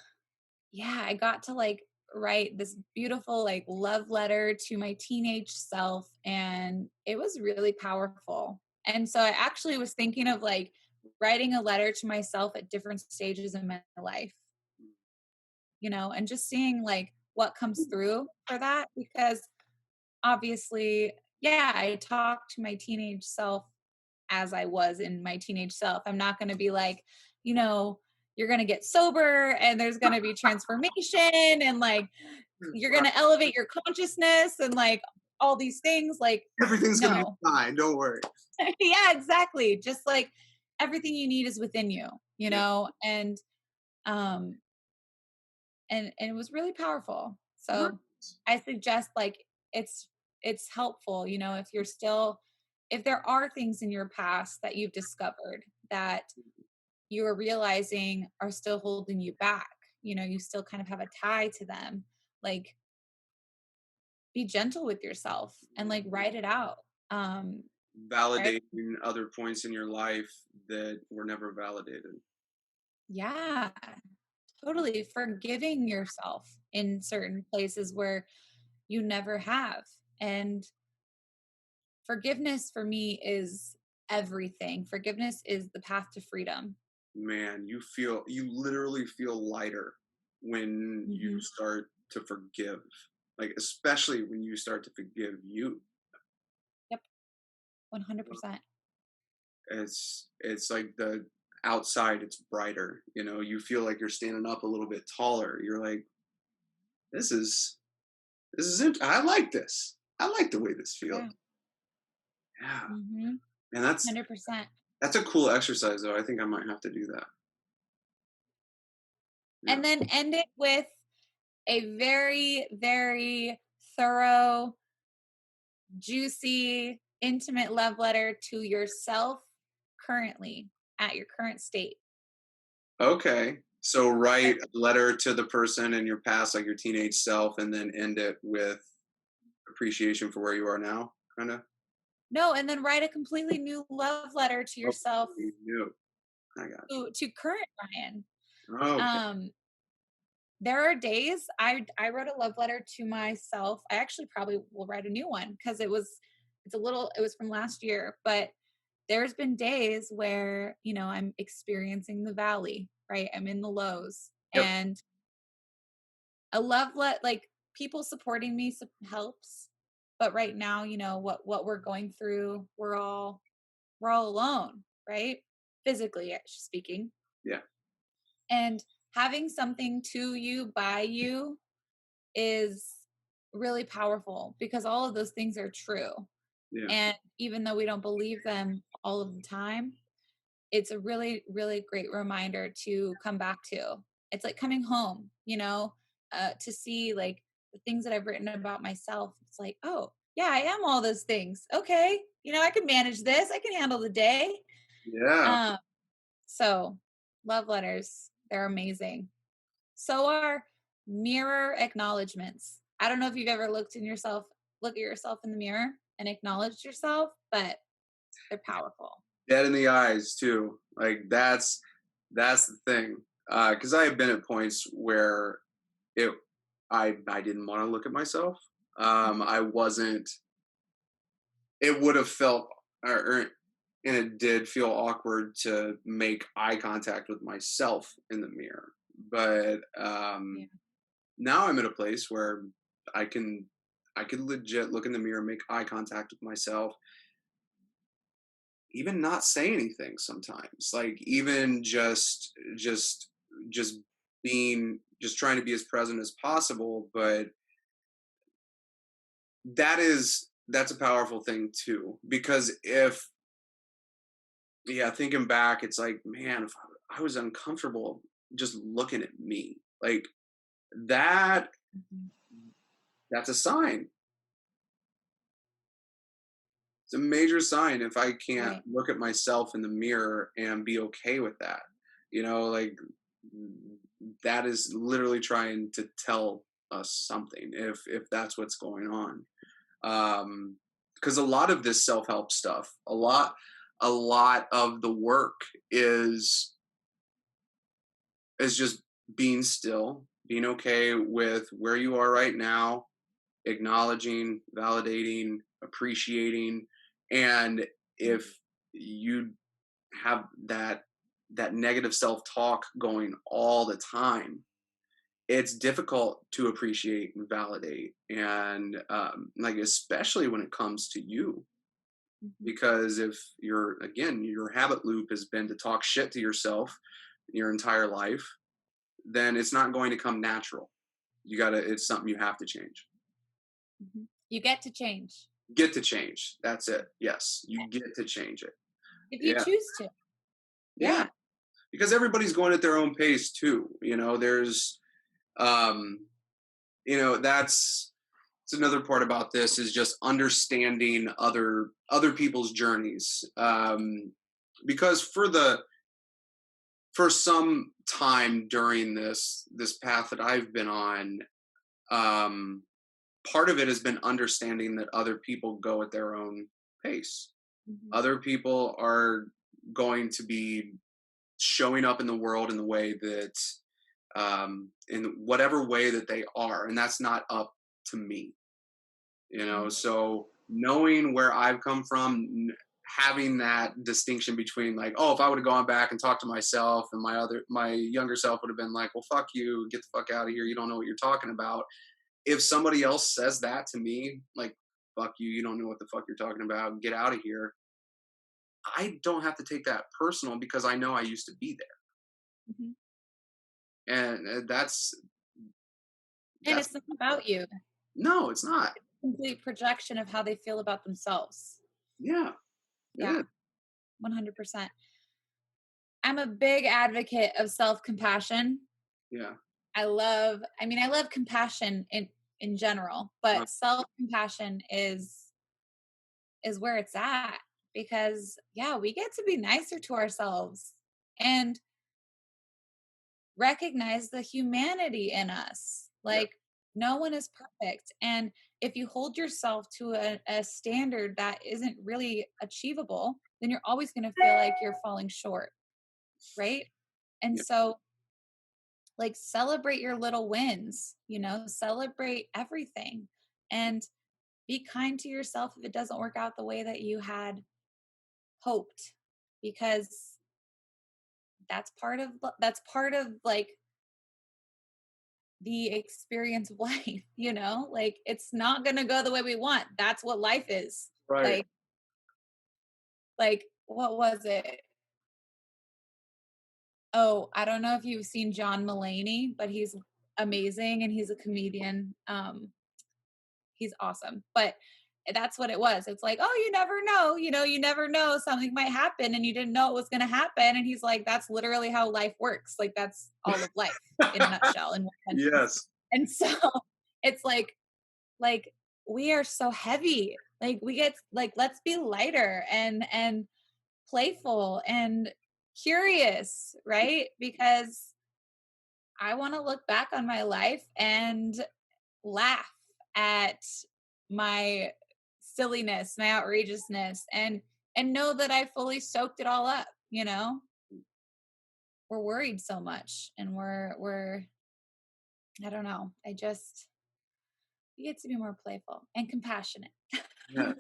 yeah, I got to like write this beautiful like love letter to my teenage self, and it was really powerful. And so I actually was thinking of like writing a letter to myself at different stages in my life, and just seeing like what comes through for that, because obviously, yeah, I talk to my teenage self as I was in my teenage self. I'm not going to be like, you know, you're going to get sober and there's going to be transformation and like you're going to elevate your consciousness and like all these things. Like, Everything's gonna be no. fine. Don't worry. Yeah, exactly. Just like everything you need is within you, Yeah. um and it was really powerful. So Nice. I suggest like it's it's helpful, if there are things in your past that you've discovered that you are realizing are still holding you back, you still kind of have a tie to them, like be gentle with yourself and like write it out. Um right? Validating other points in your life that were never validated. Yeah, totally. Forgiving yourself in certain places where you never have. And forgiveness for me is everything. Forgiveness is the path to freedom. Man, you literally feel lighter when you Hmm. start to forgive. Like especially when you start to forgive you. Yep, 100%. It's like the outside it's brighter, you feel like you're standing up a little bit taller. You're like, this is I like this. I like the way this feels. Yeah. Yeah. Hmm. And that's 100%. that's a cool exercise though. I think I might have to do that. Yeah. And then end it with a very, very thorough, juicy, intimate love letter to yourself currently at your current state. Okay. So Like, write a letter to the person in your past, like your teenage self, and then end it with appreciation for where you are now, kind of. no, and then write a completely new love letter to Oh, yourself, you knew. I got to current Ryan. you. Okay. Um, there are days I wrote a love letter to myself. I actually probably will write a new one because it was from last year, but there's been days where, I'm experiencing the valley, right? I'm in the lows, Yep. and a like people supporting me helps. But right now, what we're going through, we're all alone, right? Physically speaking. Yeah. And having something to you, by you, is really powerful because all of those things are true. Yeah. And even though we don't believe them all of the time, it's a really, really great reminder to come back to. It's like coming home, to see like the things that I've written about myself. It's like, oh, yeah, I am all those things. Okay. I can manage this. I can handle the day. Yeah. Um, so love letters, they're amazing. So are mirror acknowledgments. I don't know if you've ever look at yourself in the mirror and acknowledged yourself, but they're powerful. Dead in the eyes too. Like that's the thing. Because I have been at points where it I didn't want to look at myself. I wasn't. It would have felt, and it did feel awkward to make eye contact with myself in the mirror. But Yeah. now I'm at a place where I can I could legit look in the mirror, make eye contact with myself, even not say anything sometimes. Like even just being just trying to be as present as possible, but that's a powerful thing too because yeah, thinking back, it's like, man, if I was uncomfortable just looking at me, like that, Mhm. that's a sign. It's a major sign if I can't Right. look at myself in the mirror and be okay with that. Like mm, that is literally trying to tell us something if that's what's going on. Because a lot of this self-help stuff, a lot of the work is just being still, being okay with where you are right now, acknowledging, validating, appreciating, and if you have that negative self-talk going all the time, it's difficult to appreciate and validate, and like especially when it comes to you, Mhm. because if your habit loop has been to talk shit to yourself your entire life, then it's not going to come natural. It's something you have to change. Mhm. You get to change Get to change. That's it. Yes, you get to change it. if you Yeah. choose to. Yeah. Yeah. Because everybody's going at their own pace too. There's um, that's another part about this is just understanding other people's journeys. Because for some time during this path that I've been on, um, part of it has been understanding that other people go at their own pace. Mhm. Other people are going to be showing up in the world in the way that in whatever way that they are, and that's not up to me. Mhm. So knowing where I've come from, having that distinction between like, oh, if I would have gone back and talked to myself, and my younger self would have been like, well, fuck you, get the fuck out of here, you don't know what you're talking about. If somebody else says that to me, like, fuck you, you don't know what the fuck you're talking about, get out of here, I don't have to take that personal because I know I used to be Mhm. there. And And that's it's not about you. no, it's not. Complete projection of how they feel about themselves. Yeah, it Yeah, is. 100%. I'm a big advocate of self-compassion. Yeah. I love compassion in general, Uh, but self-compassion is where it's at because yeah, we get to be nicer to ourselves and recognize the humanity in us. yeah. Like no one is perfect and if you hold yourself to a standard that isn't really achievable, then you're always going to feel like you're falling short, right? And Yeah. so like celebrate your little wins, celebrate everything and be kind to yourself if it doesn't work out the way that you had hoped because that's part of like the experience of life, like it's not going to go the way we want. That's what life is. Right. Like what was it? Oh, I don't know if you've seen John Mulaney, but he's amazing and he's a comedian. He's awesome. But that's what it was. It's like, oh, you never know, you never know something might happen and you didn't know it was going to happen. And he's like, that's literally how life works. Like that's all of life in a nutshell in one sentence. Yes. And so it's like we are so heavy. Like we get like let's be lighter and playful and curious, right? Because I want to look back on my life and laugh at my silliness, my outrageousness, and know that I fully soaked it all up. We're worried so much and we're I don't know. You get to be more playful and compassionate. Yeah.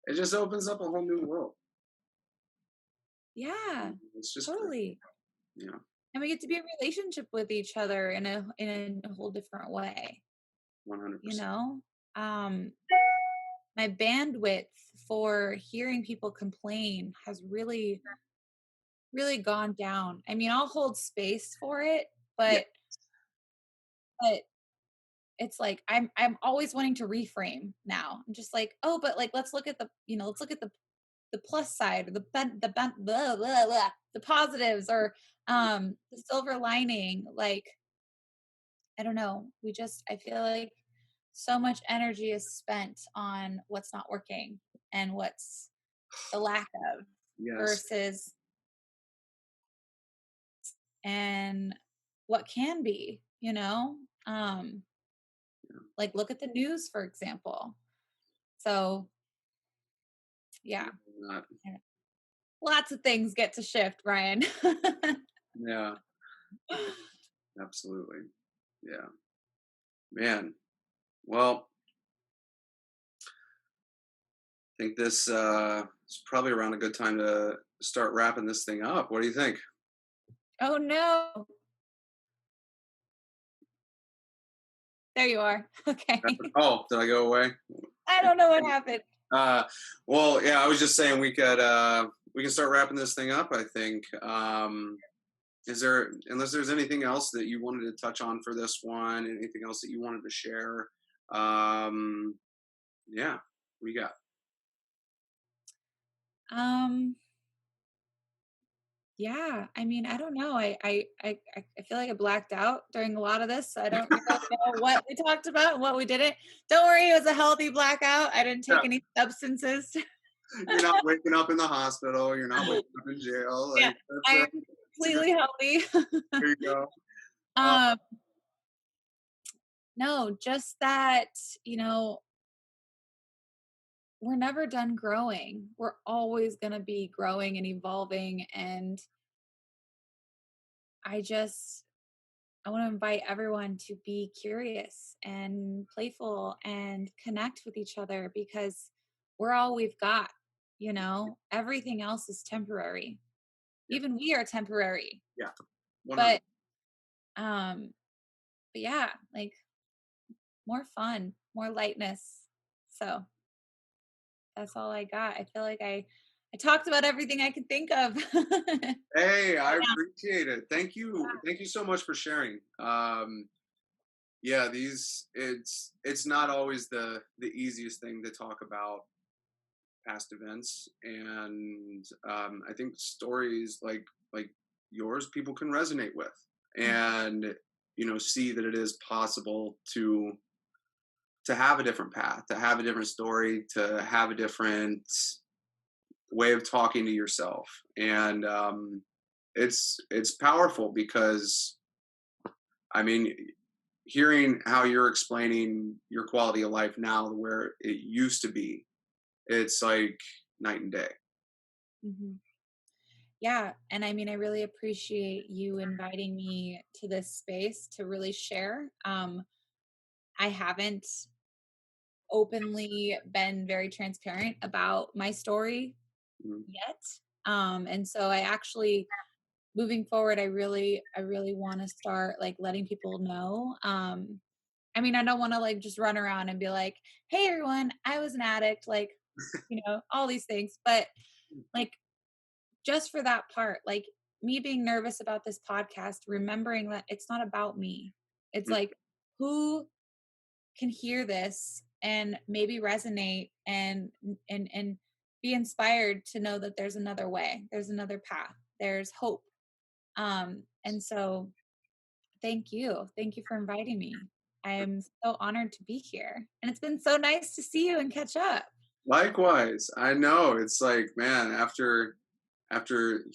It just opens up a whole new world. Yeah, It's just great. totally. Yeah. And we get to be in relationship with each other in a whole different way, you 100%. know? Um my bandwidth for hearing people complain has really gone down. I mean, I'll hold space for it, Yeah. but it's like I'm always wanting to reframe now. I'm just like, "Oh, but like let's look at the the plus side, or the positives, or the silver lining. Like, I don't know. I feel like so much energy is spent on what's not working and what's the lack of Yes. versus and what can be, you know? Like, look at the news, for example. So, yeah, Not, yeah. Lots of things get to shift, Ryan. yeah, absolutely. Yeah, man. Well, I think this is probably around a good time to start wrapping this thing up. What do you think? Oh no. There you are. Okay. Oh, did I go away? I don't know what happened. Uh, well, yeah, I was just saying we can start wrapping this thing up. I think. Is there, unless there's anything else that you wanted to touch on for this one, anything else that you wanted to share? Um, yeah, we got. Um, yeah, I mean, I don't know. I feel like I blacked out during a lot of this. So I don't really know what we talked about and what we didn't. Don't worry, it was a healthy blackout. I didn't Yeah, take any substances. you're not waking up in the hospital. You're not waking up in jail. Yeah, Like I am that's a good. completely healthy. There you go. Uh, um, no, just that, you know, we're never done growing. We're always going to be growing and evolving. And I just, I want to invite everyone to be curious and playful and connect with each other because we're all we've got, you know, everything else is temporary. yeah, Even we are temporary. yeah, 100. But, um, but yeah, like more fun, more lightness. So that's all I got. I feel like I talked about everything I could think of. Hey, I Yeah. appreciate it. Thank you. Thank you so much for sharing. Yeah, these it's not always the easiest thing to talk about past events, and I think stories like yours people can resonate with, and see that it is possible to have a different path, to have a different story, to have a different way of talking to yourself, and it's powerful because I mean, hearing how you're explaining your quality of life now to where it used to be, it's like night and day. Mhm. Yeah, and I mean, I really appreciate you inviting me to this space to really share. I haven't openly been very transparent about my story Mhm. yet. And so I actually, moving forward, I really want to start like letting people know. I mean, I don't want to like just run around and be like, "Hey everyone, I was an addict," like, all these things, but like just for that part, like me being nervous about this podcast, remembering that it's not about me. It's like, who can hear this and maybe resonate and be inspired to know that there's another way, there's another path, there's hope. And so thank you for inviting me. I'm so honored to be here, and it's been so nice to see you and catch up. Likewise, I know it's like, man, after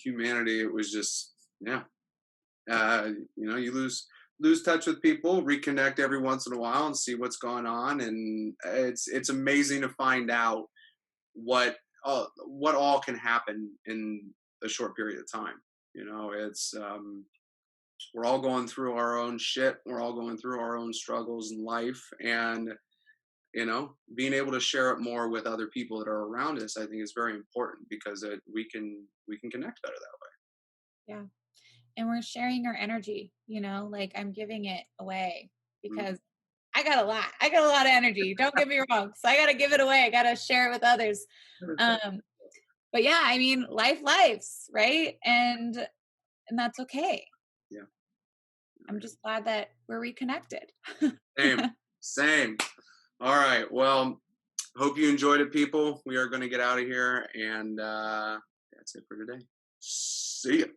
humanity, it was just, yeah. You lose touch with people, reconnect every once in a while, and see what's going on, and it's amazing to find out what all can happen in a short period of time. It's we're all going through our own shit. We're all going through our own struggles in life, and being able to share it more with other people that are around us, I think, is very important because we can connect better that Yeah. And we're sharing our energy, like I'm giving it away way. because I got a lot. I got a lot of energy. Don't get me wrong. So I got to give it away. I got to share it with others. Um, but yeah, I mean, lives, right? And that's okay. Yeah. I'm just glad that we're reconnected. Same. Same. All right. Well, Hope you enjoyed it, people. We are going to get out of here, and that's it for today. See ya.